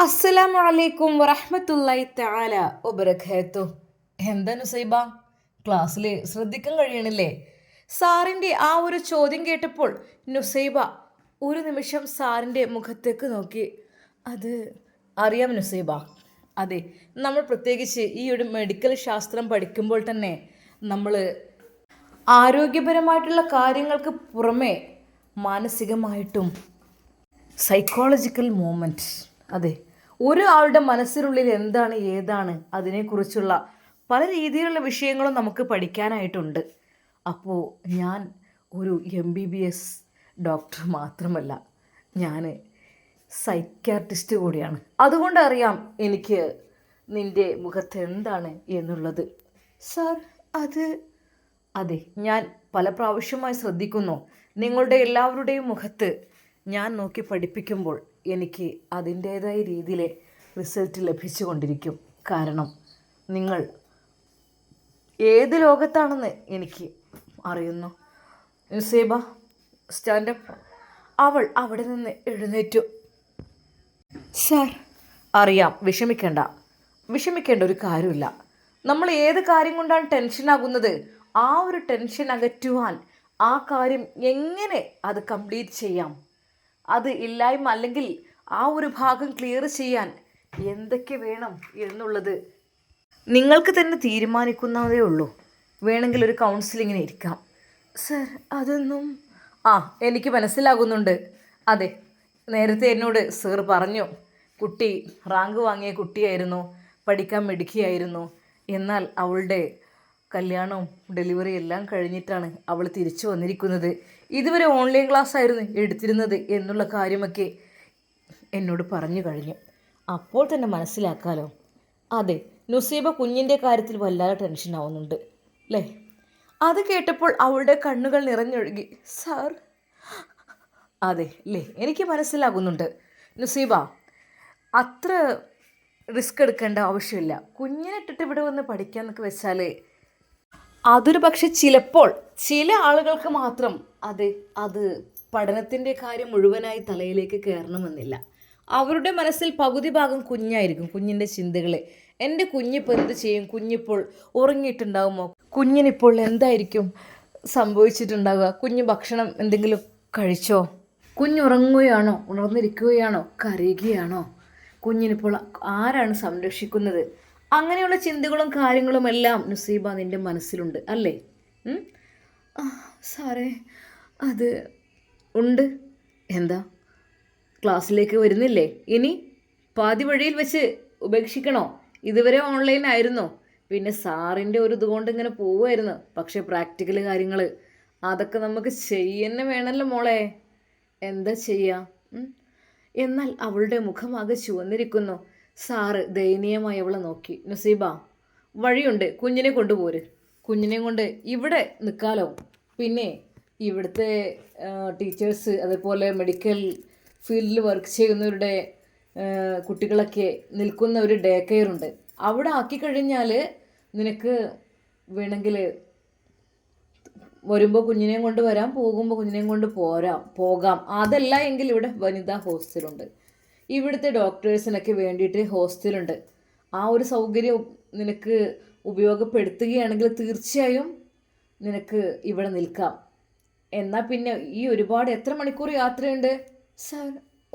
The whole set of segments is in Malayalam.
അസ്സലാമു അലൈക്കും വറഹ്മത്തുള്ളാഹി തആല വബറകാത്തു. എന്താ നുസൈബ, ക്ലാസ്സിൽ ശ്രദ്ധിക്കാൻ കഴിയണില്ലേ? സാറിൻ്റെ ആ ഒരു ചോദ്യം കേട്ടപ്പോൾ നുസൈബ ഒരു നിമിഷം സാറിൻ്റെ മുഖത്തേക്ക് നോക്കി. അത് അറിയാം നുസൈബ, അതെ, നമ്മൾ പ്രത്യേകിച്ച് ഈ ഒരു മെഡിക്കൽ ശാസ്ത്രം പഠിക്കുമ്പോൾ തന്നെ നമ്മൾ ആരോഗ്യപരമായിട്ടുള്ള കാര്യങ്ങൾക്ക് പുറമെ മാനസികമായിട്ടും സൈക്കോളജിക്കൽ മൂവ്മെൻറ്റ്, അതെ, ഒരാളുടെ മനസ്സിനുള്ളിൽ എന്താണ് ഏതാണ് അതിനെക്കുറിച്ചുള്ള പല രീതിയിലുള്ള വിഷയങ്ങളും നമുക്ക് പഠിക്കാനായിട്ടുണ്ട്. അപ്പോൾ ഞാൻ ഒരു MBBS ഡോക്ടർ മാത്രമല്ല, ഞാൻ സൈക്യാട്രിസ്റ്റ് കൂടിയാണ്. അതുകൊണ്ട് അറിയാം എനിക്ക് നിൻ്റെ മുഖത്ത് എന്താണ് എന്നുള്ളത്. സാർ, അതെ, ഞാൻ പല പ്രാവശ്യമായി ശ്രദ്ധിക്കുന്നു. നിങ്ങളുടെ എല്ലാവരുടെയും മുഖത്ത് ഞാൻ നോക്കി പഠിപ്പിക്കുമ്പോൾ എനിക്ക് അതിൻ്റേതായ രീതിയിലെ റിസൾട്ട് ലഭിച്ചുകൊണ്ടിരിക്കും. കാരണം നിങ്ങൾ ഏത് ലോകത്താണെന്ന് എനിക്ക് അറിയുന്നു. നുസൈബ, സ്റ്റാൻഡപ്പ്. അവൾ അവിടെ നിന്ന് എഴുന്നേറ്റു. സാർ, അറിയാം, വിഷമിക്കേണ്ട ഒരു കാര്യമില്ല. നമ്മൾ ഏത് കാര്യം കൊണ്ടാണ് ടെൻഷനാകുന്നത്, ആ ഒരു ടെൻഷൻ അകറ്റുവാൻ ആ കാര്യം എങ്ങനെ അത് കംപ്ലീറ്റ് ചെയ്യാം, അത് ഇല്ലായ്മ അല്ലെങ്കിൽ ആ ഒരു ഭാഗം ക്ലിയർ ചെയ്യാൻ എന്തൊക്കെ വേണം എന്നുള്ളത് നിങ്ങൾക്ക് തന്നെ തീരുമാനിക്കുന്നതേ ഉള്ളൂ. വേണമെങ്കിൽ ഒരു കൗൺസിലിങ്ങിന് ഇരിക്കാം. സർ, അതൊന്നും എനിക്ക് മനസ്സിലാകുന്നുണ്ട്. അതെ, നേരത്തെ എന്നോട് സർ പറഞ്ഞു, കുട്ടി റാങ്ക് വാങ്ങിയ കുട്ടിയായിരുന്നു, പഠിക്കാൻ മിടുക്കിയായിരുന്നു. എന്നാൽ അവളുടെ കല്യാണവും ഡെലിവറി എല്ലാം കഴിഞ്ഞിട്ടാണ് അവൾ തിരിച്ചു വന്നിരിക്കുന്നത്. ഇതുവരെ ഓൺലൈൻ ക്ലാസ് ആയിരുന്നു എടുത്തിരുന്നത് എന്നുള്ള കാര്യമൊക്കെ എന്നോട് പറഞ്ഞു കഴിഞ്ഞു. അപ്പോൾ തന്നെ മനസ്സിലാക്കാലോ. അതെ, നുസൈബ കുഞ്ഞിൻ്റെ കാര്യത്തിൽ വല്ലാതെ ടെൻഷൻ ആവുന്നുണ്ട് അല്ലേ? അത് കേട്ടപ്പോൾ അവളുടെ കണ്ണുകൾ നിറഞ്ഞൊഴുകി. സാർ, അതെ അല്ലേ, എനിക്ക് മനസ്സിലാകുന്നുണ്ട്. നുസൈബ, അത്ര റിസ്ക് എടുക്കേണ്ട ആവശ്യമില്ല. കുഞ്ഞിനെ ഇട്ടിട്ട് ഇവിടെ വന്ന് പഠിക്കാന്നൊക്കെ വെച്ചാൽ അതൊരു പക്ഷെ ചിലപ്പോൾ ചില ആളുകൾക്ക് മാത്രം അത് പഠനത്തിൻ്റെ കാര്യം മുഴുവനായി തലയിലേക്ക് കയറണമെന്നില്ല. അവരുടെ മനസ്സിൽ പകുതി ഭാഗം കുഞ്ഞായിരിക്കും, കുഞ്ഞിൻ്റെ ചിന്തകൾ. എൻ്റെ കുഞ്ഞിപ്പോൾ എന്ത് ചെയ്യും, കുഞ്ഞിപ്പോൾ ഉറങ്ങിയിട്ടുണ്ടാകുമോ, കുഞ്ഞിനിപ്പോൾ എന്തായിരിക്കും സംഭവിച്ചിട്ടുണ്ടാവുക, കുഞ്ഞ് ഭക്ഷണം എന്തെങ്കിലും കഴിച്ചോ, കുഞ്ഞുറങ്ങുകയാണോ, ഉണർന്നിരിക്കുകയാണോ, കരയുകയാണോ, കുഞ്ഞിനിപ്പോൾ ആരാണ് സംരക്ഷിക്കുന്നത്, അങ്ങനെയുള്ള ചിന്തകളും കാര്യങ്ങളും എല്ലാം നുസൈബ നിൻ്റെ മനസ്സിലുണ്ട് അല്ലേ? സാറേ, അത് ഉണ്ട്. എന്താ, ക്ലാസ്സിലേക്ക് വരുന്നില്ലേ? ഇനി പാതി വഴിയിൽ വെച്ച് ഉപേക്ഷിക്കണോ? ഇതുവരെ ഓൺലൈൻ ആയിരുന്നോ? പിന്നെ സാറിൻ്റെ ഒരു ഇതുകൊണ്ട് ഇങ്ങനെ പോവുമായിരുന്നു. പക്ഷേ പ്രാക്ടിക്കൽ കാര്യങ്ങൾ അതൊക്കെ നമുക്ക് ചെയ്യുന്ന വേണമല്ലോ മോളെ. എന്താ ചെയ്യുക? എന്നാൽ അവളുടെ മുഖമാകെ ചുവന്നിരിക്കുന്നു. സാറ് ദയനീയമായി അവളെ നോക്കി. നുസൈബ, വഴിയുണ്ട്, കുഞ്ഞിനെ കൊണ്ടുപോര്. കുഞ്ഞിനെ കൊണ്ട് ഇവിടെ നിൽക്കാലോ. പിന്നെ ഇവിടുത്തെ ടീച്ചേഴ്സ്, അതേപോലെ മെഡിക്കൽ ഫീൽഡിൽ വർക്ക് ചെയ്യുന്നവരുടെ കുട്ടികളൊക്കെ നിൽക്കുന്ന ഒരു ഡേ കെയർ ഉണ്ട്. അവിടെ ആക്കിക്കഴിഞ്ഞാൽ നിനക്ക് വേണമെങ്കിൽ വരുമ്പോൾ കുഞ്ഞിനെയും കൊണ്ട് വരാം, പോകുമ്പോൾ കുഞ്ഞിനെയും കൊണ്ട് പോകാം. അതല്ല എങ്കിൽ ഇവിടെ വനിതാ ഹോസ്റ്റലുണ്ട്. ഇവിടുത്തെ ഡോക്ടേഴ്സിനൊക്കെ വേണ്ടിയിട്ട് ഹോസ്റ്റലുണ്ട്. ആ ഒരു സൗകര്യം നിനക്ക് ഉപയോഗപ്പെടുത്തുകയാണെങ്കിൽ തീർച്ചയായും നിനക്ക് ഇവിടെ നിൽക്കാം. എന്നാൽ പിന്നെ ഈ ഒരുപാട് എത്ര മണിക്കൂർ യാത്രയുണ്ട്? സാർ,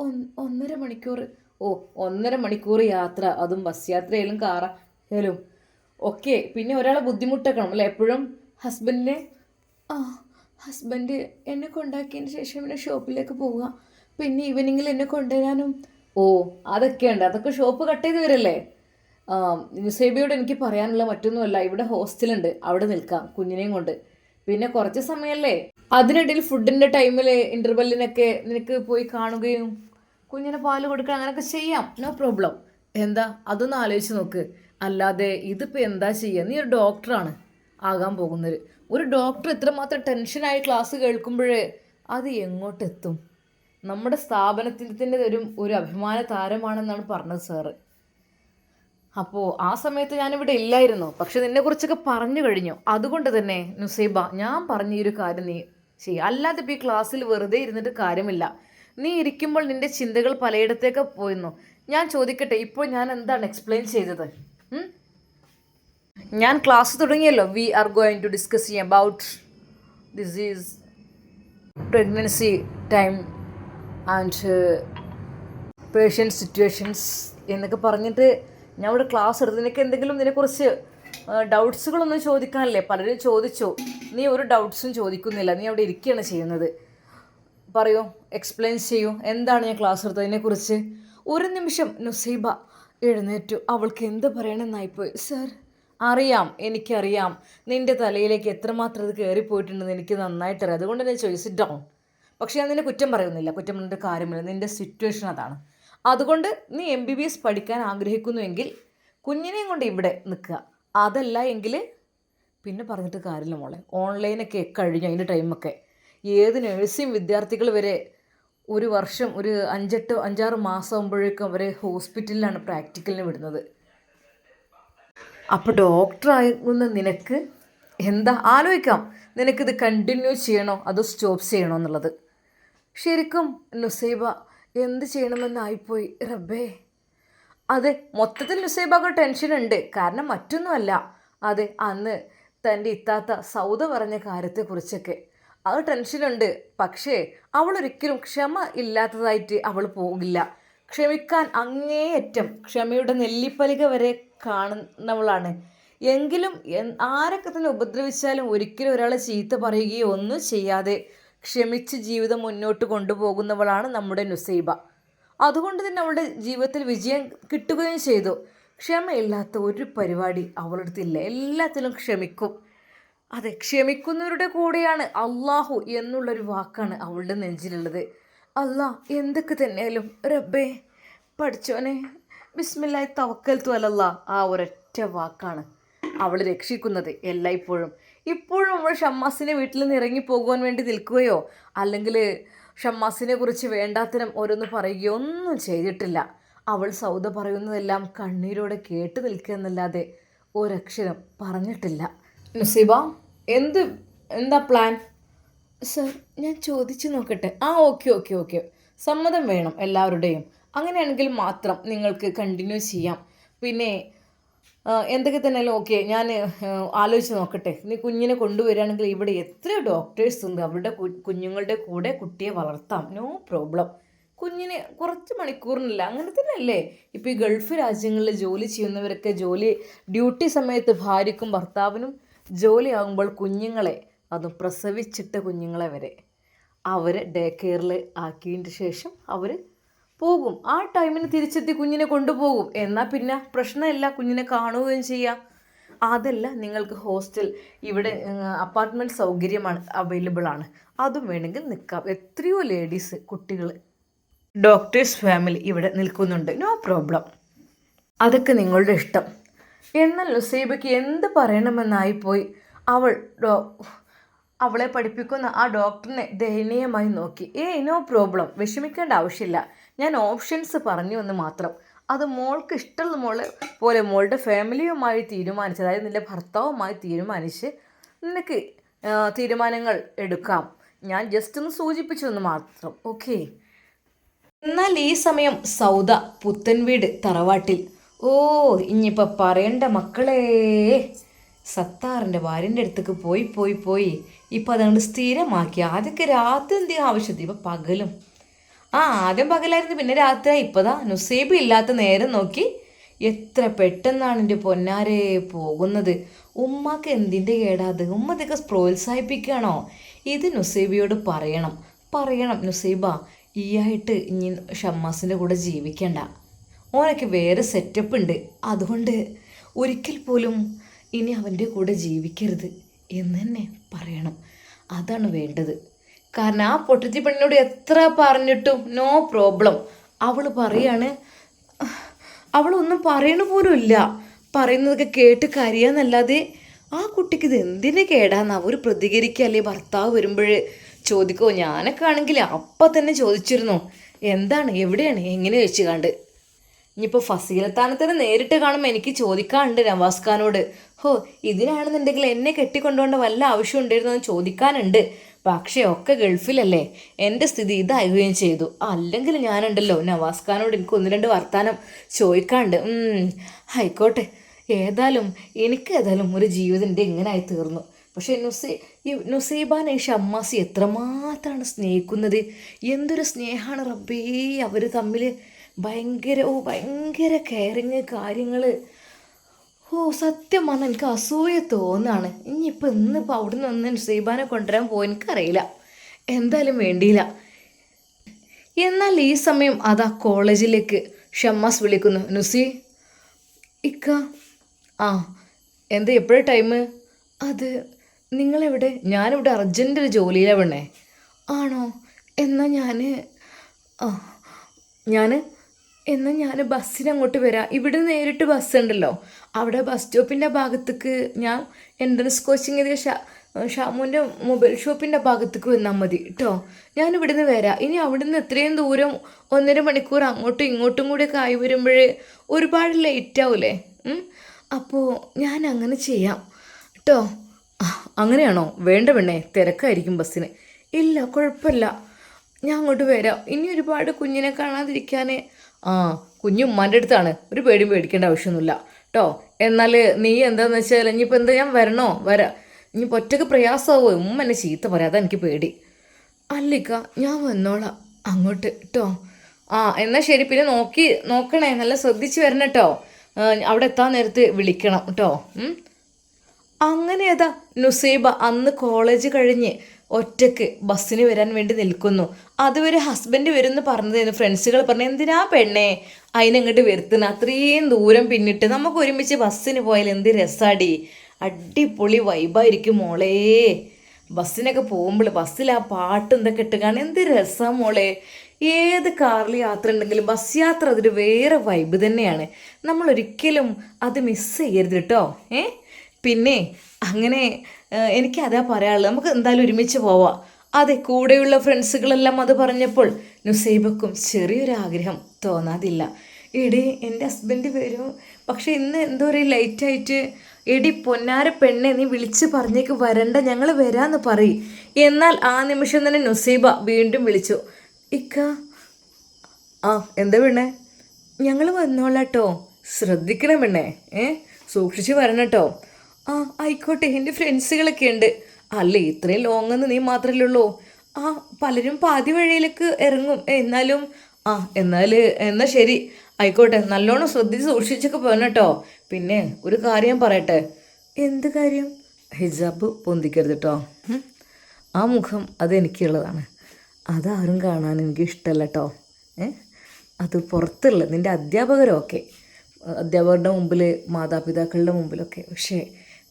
1.5 മണിക്കൂർ. 1.5 മണിക്കൂർ യാത്ര, അതും ബസ് യാത്രയിലും കാറായാലും ഒക്കെ. പിന്നെ ഒരാളെ ബുദ്ധിമുട്ടാക്കണം അല്ലേ എപ്പോഴും? ഹസ്ബൻഡ് എന്നെ കൊണ്ടാക്കിയതിന് ശേഷം പിന്നെ ഷോപ്പിലേക്ക് പോവുക, പിന്നെ ഈവനിങ്ങിൽ എന്നെ കൊണ്ടുവരാനും. അതൊക്കെ ഉണ്ട്, അതൊക്കെ ഷോപ്പ് കട്ട് ചെയ്ത് വരല്ലേ. നുസൈബയോട് എനിക്ക് പറയാനുള്ള മറ്റൊന്നുമല്ല, ഇവിടെ ഹോസ്റ്റലുണ്ട്, അവിടെ നിൽക്കാം കുഞ്ഞിനെയും കൊണ്ട്. പിന്നെ കുറച്ച് സമയമല്ലേ, അതിനിടയിൽ ഫുഡിൻ്റെ ടൈമിൽ ഇൻ്റർവെല്ലിനൊക്കെ നിനക്ക് പോയി കാണുകയും കുഞ്ഞിനെ പാല് കൊടുക്കുക, അങ്ങനെയൊക്കെ ചെയ്യാം, നോ പ്രോബ്ലം. എന്താ, അതൊന്ന് ആലോചിച്ച് നോക്ക്. അല്ലാതെ ഇതിപ്പോൾ എന്താ ചെയ്യുക? നീ ഒരു ഡോക്ടറാണ് ആകാൻ പോകുന്നത്. ഒരു ഡോക്ടർ ഇത്രമാത്രം ടെൻഷനായി ക്ലാസ് കേൾക്കുമ്പോഴേ അത് എങ്ങോട്ടെത്തും? നമ്മുടെ സ്ഥാപനത്തിൻ്റെ ഒരു അഭിമാന താരമാണെന്നാണ് പറഞ്ഞത് സാറ്. അപ്പോൾ ആ സമയത്ത് ഞാനിവിടെ ഇല്ലായിരുന്നു, പക്ഷെ നിന്നെക്കുറിച്ചൊക്കെ പറഞ്ഞു കഴിഞ്ഞു. അതുകൊണ്ട് തന്നെ നുസൈബ, ഞാൻ പറഞ്ഞ ഈ ഒരു കാര്യം നീ ചെയ്യുക. അല്ലാതെ ഇപ്പോൾ ഈ ക്ലാസ്സിൽ വെറുതെ ഇരുന്നിട്ട് കാര്യമില്ല. നീ ഇരിക്കുമ്പോൾ നിൻ്റെ ചിന്തകൾ പലയിടത്തേക്ക് പോയിരുന്നു. ഞാൻ ചോദിക്കട്ടെ, ഇപ്പോൾ ഞാൻ എന്താണ് എക്സ്പ്ലെയിൻ ചെയ്തത്? ഉം? ഞാൻ ക്ലാസ് തുടങ്ങിയല്ലോ. We are going to discuss about this is pregnancy time and patient situations എന്നൊക്കെ പറഞ്ഞിട്ട് ഞാൻ ഇവിടെ ക്ലാസ് എടുത്തു. നിനക്ക് എന്തെങ്കിലും ഇതിനെക്കുറിച്ച് ഡൗട്ട്സുകളൊന്നും ചോദിക്കാനല്ലേ? പലരും ചോദിച്ചു, നീ ഒരു ഡൗട്ട്സും ചോദിക്കുന്നില്ല, നീ അവിടെ ഇരിക്കുകയാണ് ചെയ്യുന്നത്. പറയൂ, എക്സ്പ്ലെയിൻ ചെയ്യൂ, എന്താണ് ഞാൻ ക്ലാസ് എടുത്തതിനെക്കുറിച്ച്? ഒരു നിമിഷം നുസൈബ എഴുന്നേറ്റു. അവൾക്ക് എന്ത് പറയണമെന്നായിപ്പോയി. സർ, അറിയാം, എനിക്കറിയാം നിൻ്റെ തലയിലേക്ക് എത്രമാത്രം അത് കയറിപ്പോയിട്ടുണ്ടെന്ന് എനിക്ക് നന്നായിട്ടറിയാം. അതുകൊണ്ട് ഞാൻ ചോദിച്ചു ഡൗൺ. പക്ഷേ ഞാൻ നിന്നെ കുറ്റം പറയുന്നില്ല, കുറ്റം പറഞ്ഞിട്ട് കാര്യമില്ല. നിൻ്റെ സിറ്റുവേഷൻ അതാണ്. അതുകൊണ്ട് നീ MBBS പഠിക്കാൻ ആഗ്രഹിക്കുന്നുവെങ്കിൽ കുഞ്ഞിനെയും കൊണ്ട് ഇവിടെ നിൽക്കുക. അതല്ല എങ്കിൽ പിന്നെ പറഞ്ഞിട്ട് കാര്യമില്ല മോളെ. ഓൺലൈനൊക്കെ കഴിഞ്ഞു അതിൻ്റെ ടൈമൊക്കെ. ഏത് നഴ്സിംഗ് വിദ്യാർത്ഥികൾ വരെ ഒരു വർഷം ഒരു 5-6 മാസം ആകുമ്പോഴേക്കും അവരെ ഹോസ്പിറ്റലിലാണ് പ്രാക്ടിക്കലിന് വിടുന്നത്. അപ്പോൾ ഡോക്ടറാകുന്ന നിനക്ക് എന്താ ആലോചിക്കാം, നിനക്കിത് കണ്ടിന്യൂ ചെയ്യണോ അതോ സ്റ്റോപ്പ് ചെയ്യണോ എന്നുള്ളത്. ശരിക്കും നുസൈബ എന്ത് ചെയ്യണമെന്നായിപ്പോയി. റബ്ബേ, അതെ, മൊത്തത്തിൽ നുസൈബക്ക് ടെൻഷനുണ്ട്. കാരണം മറ്റൊന്നുമല്ല, അതെ അന്ന് തൻ്റെ ഇത്താത്ത സൗദ പറഞ്ഞ കാര്യത്തെക്കുറിച്ചൊക്കെ അത് ടെൻഷനുണ്ട്. പക്ഷേ അവളൊരിക്കലും ക്ഷമ ഇല്ലാത്തതായിട്ട് അവൾ പോകില്ല. ക്ഷമിക്കാൻ അങ്ങേയറ്റം ക്ഷമയുടെ നെല്ലിപ്പലിക വരെ കാണുന്നവളാണ്. എങ്കിലും ആരൊക്കെ തന്നെ ഉപദ്രവിച്ചാലും ഒരിക്കലും ഒരാളെ ചീത്ത പറയുകയോ ഒന്നും ചെയ്യാതെ ക്ഷമിച്ച് ജീവിതം മുന്നോട്ട് കൊണ്ടുപോകുന്നവളാണ് നമ്മുടെ നുസൈബ. അതുകൊണ്ട് തന്നെ അവളുടെ ജീവിതത്തിൽ വിജയം കിട്ടുകയും ചെയ്തു. ക്ഷമയില്ലാത്ത ഒരു പരിപാടി അവളുടെ അടുത്തില്ല. എല്ലാത്തിലും ക്ഷമിക്കും. അതെ, ക്ഷമിക്കുന്നവരുടെ കൂടെയാണ് അള്ളാഹു എന്നുള്ളൊരു വാക്കാണ് അവളുടെ നെഞ്ചിലുള്ളത്. അല്ലാഹ് എന്തൊക്കെ തന്നെയാലും റബ്ബേ പഠിച്ചോനെ ബിസ്മില്ലാഹി തവക്കൽതു അലല്ലാഹ്, ആ ഒരൊറ്റ വാക്കാണ് അവൾ രക്ഷിക്കുന്നത് എല്ലായ്പ്പോഴും. ഇപ്പോഴും അവൾ ഷമ്മാസിനെ വീട്ടിൽ നിന്ന് ഇറങ്ങി പോകുവാൻ വേണ്ടി നിൽക്കുകയോ അല്ലെങ്കിൽ ഷമ്മാസിനെ കുറിച്ച് വേണ്ടാത്തരം ഓരോന്ന് പറയുകയോ ഒന്നും ചെയ്തിട്ടില്ല. അവൾ സൗദ പറയുന്നതെല്ലാം കണ്ണീരോടെ കേട്ട് നിൽക്കുക എന്നല്ലാതെ ഒരക്ഷരം പറഞ്ഞിട്ടില്ല. നുസൈബ, എന്താ പ്ലാൻ? സർ, ഞാൻ ചോദിച്ചു നോക്കട്ടെ. ഓക്കെ, സമ്മതം വേണം എല്ലാവരുടെയും. അങ്ങനെയാണെങ്കിൽ മാത്രം നിങ്ങൾക്ക് കണ്ടിന്യൂ ചെയ്യാം. പിന്നെ എന്തൊക്കെ തന്നെയാലും ഓക്കെ, ഞാൻ ആലോചിച്ച് നോക്കട്ടെ. നീ കുഞ്ഞിനെ കൊണ്ടുവരികയാണെങ്കിൽ ഇവിടെ എത്ര ഡോക്ടേഴ്സ് ഉണ്ട്, അവരുടെ കുഞ്ഞുങ്ങളുടെ കൂടെ കുട്ടിയെ വളർത്താം, നോ പ്രോബ്ലം. കുഞ്ഞിനെ കുറച്ച് മണിക്കൂറിനില്ല, അങ്ങനെ തന്നെയല്ലേ ഇപ്പോൾ ഈ ഗൾഫ് രാജ്യങ്ങളിൽ ജോലി ചെയ്യുന്നവരൊക്കെ ഡ്യൂട്ടി സമയത്ത് ഭാര്യയ്ക്കും ഭർത്താവിനും ജോലിയാകുമ്പോൾ കുഞ്ഞുങ്ങളെ, അതും പ്രസവിച്ചിട്ട കുഞ്ഞുങ്ങളെ വരെ അവർ ഡേ കെയറിൽ ആക്കിയതിന് ശേഷം അവർ പോകും. ആ ടൈമിന് തിരിച്ചെത്തി കുഞ്ഞിനെ കൊണ്ടുപോകും. എന്നാൽ പിന്നെ പ്രശ്നമില്ല, കുഞ്ഞിനെ കാണുകയും ചെയ്യാം. അതല്ല, നിങ്ങൾക്ക് ഹോസ്റ്റൽ ഇവിടെ അപ്പാർട്ട്മെൻറ്റ് സൗകര്യമാണ് അവൈലബിൾ ആണ്, അതും വേണമെങ്കിൽ നിൽക്കാം. എത്രയോ ലേഡീസ്, കുട്ടികൾ, ഡോക്ടേഴ്സ് ഫാമിലി ഇവിടെ നിൽക്കുന്നുണ്ട്, നോ പ്രോബ്ലം. അതൊക്കെ നിങ്ങളുടെ ഇഷ്ടം. എന്നാൽ നുസൈബയ്ക്ക് എന്ത് പറയണമെന്നായിപ്പോയി. അവളെ പഠിപ്പിക്കുന്ന ആ ഡോക്ടറിനെ ദയനീയമായി നോക്കി. നോ പ്രോബ്ലം, വിഷമിക്കേണ്ട ആവശ്യമില്ല. ഞാൻ ഓപ്ഷൻസ് പറഞ്ഞു എന്ന് മാത്രം. അത് മോൾക്ക് ഇഷ്ടമുള്ള പോലെ മോളുടെ ഫാമിലിയുമായി തീരുമാനിച്ച്, അതായത് നിൻ്റെ ഭർത്താവുമായി തീരുമാനിച്ച് നിനക്ക് തീരുമാനങ്ങൾ എടുക്കാം. ഞാൻ ജസ്റ്റ് ഒന്ന് സൂചിപ്പിച്ചു എന്ന് മാത്രം, ഓക്കെ? എന്നാൽ ഈ സമയം സൗദ പുത്തൻവീട് തറവാട്ടിൽ. ഇനിയിപ്പോൾ പറയണ്ട മക്കളേ, സത്താറിൻ്റെ ഭാര്യൻ്റെ അടുത്തേക്ക് പോയി ഇപ്പോൾ അതുകൊണ്ട് സ്ഥിരമാക്കി. ആദ്യമൊക്കെ രാത്രി എന്തെങ്കിലും ആവശ്യത്തിൽ, ഇപ്പം പകലും. ആദ്യം പകലായിരുന്നു, പിന്നെ രാത്രിയായി. ഇപ്പതാ നുസൈബ ഇല്ലാത്ത നേരം നോക്കി എത്ര പെട്ടെന്നാണ് എൻ്റെ പൊന്നാരെ പോകുന്നത്. ഉമ്മക്ക് എന്തിൻ്റെ കേടാത്? ഉമ്മ ഇതൊക്കെ പ്രോത്സാഹിപ്പിക്കുകയാണോ? ഇത് നുസൈബയോട് പറയണം നുസൈബ, ഈയായിട്ട് ഇനി ഷമ്മാസിൻ്റെ കൂടെ ജീവിക്കണ്ട. ഓനൊക്കെ വേറെ സെറ്റപ്പ് ഉണ്ട്, അതുകൊണ്ട് ഒരിക്കൽ പോലും ഇനി അവൻ്റെ കൂടെ ജീവിക്കരുത് എന്ന് തന്നെ പറയണം. അതാണ് വേണ്ടത്. കാരണം ആ പൊട്ടത്തി പെണ്ണിനോട് എത്ര പറഞ്ഞിട്ടും നോ പ്രോബ്ലം. അവൾ പറയാണ്, അവളൊന്നും പറയണ പോലും ഇല്ല. പറയുന്നതൊക്കെ കേട്ട് കരയാന്നല്ലാതെ ആ കുട്ടിക്ക് ഇത് എന്തിനു കേടാന്ന് അവർ പ്രതികരിക്കുക. അല്ലേ ഭർത്താവ് വരുമ്പോൾ ചോദിക്കോ? ഞാനൊക്കെ ആണെങ്കിൽ അപ്പം തന്നെ ചോദിച്ചിരുന്നു, എന്താണ്, എവിടെയാണ്, എങ്ങനെ വെച്ച് കണ്ട്. ഇനിയിപ്പോൾ ഫസീലത്താനത്തിന് നേരിട്ട് കാണുമ്പോൾ എനിക്ക് ചോദിക്കാനുണ്ട് നവാസ് ഖാനോട്. ഇതിനാണെന്നുണ്ടെങ്കിൽ എന്നെ കെട്ടിക്കൊണ്ടുപോകേണ്ട വല്ല ആവശ്യം ഉണ്ടായിരുന്നു എന്ന് ചോദിക്കാനുണ്ട്. പക്ഷേ ഒക്കെ ഗൾഫിലല്ലേ, എൻ്റെ സ്ഥിതി ഇതാകുകയും ചെയ്തു. അല്ലെങ്കിൽ ഞാനുണ്ടല്ലോ നവാസ് ഖാനോട് എനിക്ക് ഒന്ന് രണ്ട് വർത്താനം ചോദിക്കാണ്ട്. ആയിക്കോട്ടെ, ഏതായാലും ഒരു ജീവിതം ഇങ്ങനായി തീർന്നു. പക്ഷേ ഈ നുസൈബാനെ ഷമ്മാസി എത്രമാത്രമാണ് സ്നേഹിക്കുന്നത്. എന്തൊരു സ്നേഹമാണ് റബ്ബേ അവർ തമ്മിൽ. ഭയങ്കര കെയറിങ് കാര്യങ്ങൾ. സത്യം പറഞ്ഞാൽ എനിക്ക് അസൂയ തോന്നാണ്. ഇന്നിപ്പോൾ അവിടെ നിന്ന് നുസൈബാനെ കൊണ്ടുവരാൻ പോയി എനിക്കറിയില്ല. എന്തായാലും വേണ്ടിയില്ല. എന്നാൽ ഈ സമയം അതാ കോളേജിലേക്ക് ഷമ്മാസ് വിളിക്കുന്നു. നുസി ഇക്ക. ആ എന്താ എപ്പോഴാണ് ടൈം? അത് നിങ്ങളെവിടെ? ഞാനിവിടെ അർജൻറ്റ് ഒരു ജോലിയിലാണ് വേണേ. ആണോ? എന്നാൽ ഞാൻ ബസ്സിന് അങ്ങോട്ട് വരാം. ഇവിടെ നേരിട്ട് ബസ് ഉണ്ടല്ലോ, അവിടെ ബസ് സ്റ്റോപ്പിൻ്റെ ഭാഗത്തേക്ക് ഞാൻ എൻട്രൻസ് കോച്ചിങ് ചെയ്ത ഷാമുൻ്റെ മൊബൈൽ ഷോപ്പിൻ്റെ ഭാഗത്തേക്ക് വന്നാൽ മതി കേട്ടോ. ഞാനിവിടുന്ന് വരാം. ഇനി അവിടുന്ന് എത്രയും ദൂരം 1.5 മണിക്കൂർ അങ്ങോട്ടും ഇങ്ങോട്ടും കൂടിയൊക്കെ ആയി വരുമ്പോഴേ ഒരുപാട് ലേറ്റ് ആവൂലേ? അപ്പോൾ ഞാൻ അങ്ങനെ ചെയ്യാം കേട്ടോ. അങ്ങനെയാണോ? വേണ്ട പെണ്ണേ, തിരക്കായിരിക്കും ബസ്സിന്. ഇല്ല കുഴപ്പമില്ല, ഞാൻ അങ്ങോട്ട് വരാം. ഇനി ഒരുപാട് കുഞ്ഞിനെ കാണാതിരിക്കാൻ. കുഞ്ഞു ഉമ്മാൻ്റെ അടുത്താണ്, ഒരു പേടിയും പേടിക്കേണ്ട ആവശ്യമൊന്നുമില്ല കേട്ടോ. എന്നാൽ നീ എന്താണെന്ന് വെച്ചാൽ ഇനിയിപ്പോൾ എന്താ, ഞാൻ വരാം. ഇനിയിപ്പോൾ ഒറ്റയ്ക്ക് പ്രയാസമാവോ? ഉമ്മ എന്നെ ചീത്ത പറയാം, അതെനിക്ക് പേടി. അല്ലിക്ക, ഞാൻ വന്നോളാം അങ്ങോട്ട് കേട്ടോ. എന്നാൽ ശരി. പിന്നെ നോക്കണേ, നല്ല ശ്രദ്ധിച്ച് വരണം കേട്ടോ. അവിടെ എത്താൻ നേരത്ത് വിളിക്കണം കേട്ടോ. അങ്ങനെ ഏതാ നുസൈബ അന്ന് കോളേജ് കഴിഞ്ഞ് ഒറ്റയ്ക്ക് ബസ്സിന് വരാൻ വേണ്ടി നിൽക്കുന്നു. അതുവരെ ഹസ്ബൻഡ് വരുമെന്ന് പറഞ്ഞതായിരുന്നു. ഫ്രണ്ട്സുകൾ പറഞ്ഞു, എന്തിനാ പെണ്ണേ അതിനങ്ങോട്ട് വരുത്തുന്ന, അത്രയും ദൂരം പിന്നിട്ട് നമുക്ക് ഒരുമിച്ച് ബസ്സിന് പോയാൽ എന്ത് രസാടി, അടിപൊളി വൈബായിരിക്കും മോളേ. ബസ്സിനൊക്കെ പോകുമ്പോൾ ബസ്സിൽ ആ പാട്ട് എന്തൊക്കെ ഇട്ടുകാണ് എന്ത് രസം മോളെ. ഏത് കാറിൽ യാത്ര ഉണ്ടെങ്കിലും ബസ് യാത്ര അതൊരു വേറെ വൈബ് തന്നെയാണ്. നമ്മൾ ഒരിക്കലും അത് മിസ് ചെയ്യരുത് കേട്ടോ. പിന്നെ അങ്ങനെ എനിക്കതാ പറയാനുള്ളത്. നമുക്ക് എന്തായാലും ഒരുമിച്ച് പോവാം. അതെ, കൂടെയുള്ള ഫ്രണ്ട്സുകളെല്ലാം അത് പറഞ്ഞപ്പോൾ നുസൈബക്കും ചെറിയൊരാഗ്രഹം തോന്നാതില്ല. എടി എൻ്റെ ഹസ്ബൻഡ് വരും, പക്ഷെ ഇന്ന് എന്തോ ഒരു ലൈറ്റായിട്ട്. എടി പൊന്നാര പെണ്ണെ, നീ വിളിച്ച് പറഞ്ഞേക്ക് വരണ്ട, ഞങ്ങൾ വരാമെന്ന് പറയും. എന്നാൽ ആ നിമിഷം തന്നെ നുസൈബ വീണ്ടും വിളിച്ചു. ഇക്ക. എന്താ പെണ്ണേ? ഞങ്ങൾ വന്നോളാട്ടോ. ശ്രദ്ധിക്കണം പെണ്ണേ, സൂക്ഷിച്ച് വരണം കേട്ടോ. ആയിക്കോട്ടെ, എൻ്റെ ഫ്രണ്ട്സുകളൊക്കെ ഉണ്ട്. അല്ലേ ഇത്രയും ലോങ്ങെന്ന് നീ മാത്രമല്ലേ ഉള്ളൂ? പലരും പാതി വഴിയിലേക്ക് ഇറങ്ങും. എന്നാൽ ശരി, ആയിക്കോട്ടെ. നല്ലോണം ശ്രദ്ധിച്ച് സൂക്ഷിച്ചൊക്കെ പോകണം കേട്ടോ. പിന്നെ ഒരു കാര്യം പറയട്ടെ. എന്ത് കാര്യം? ഹിജാബ് പൊന്തിക്കരുത് കേട്ടോ. ആ മുഖം അതെനിക്കുള്ളതാണ്, അതാരും കാണാൻ എനിക്ക് ഇഷ്ടമല്ല കേട്ടോ. അത് പുറത്തുള്ള നിൻ്റെ അധ്യാപകരുടെ മുമ്പിൽ, മാതാപിതാക്കളുടെ മുമ്പിലൊക്കെ. പക്ഷേ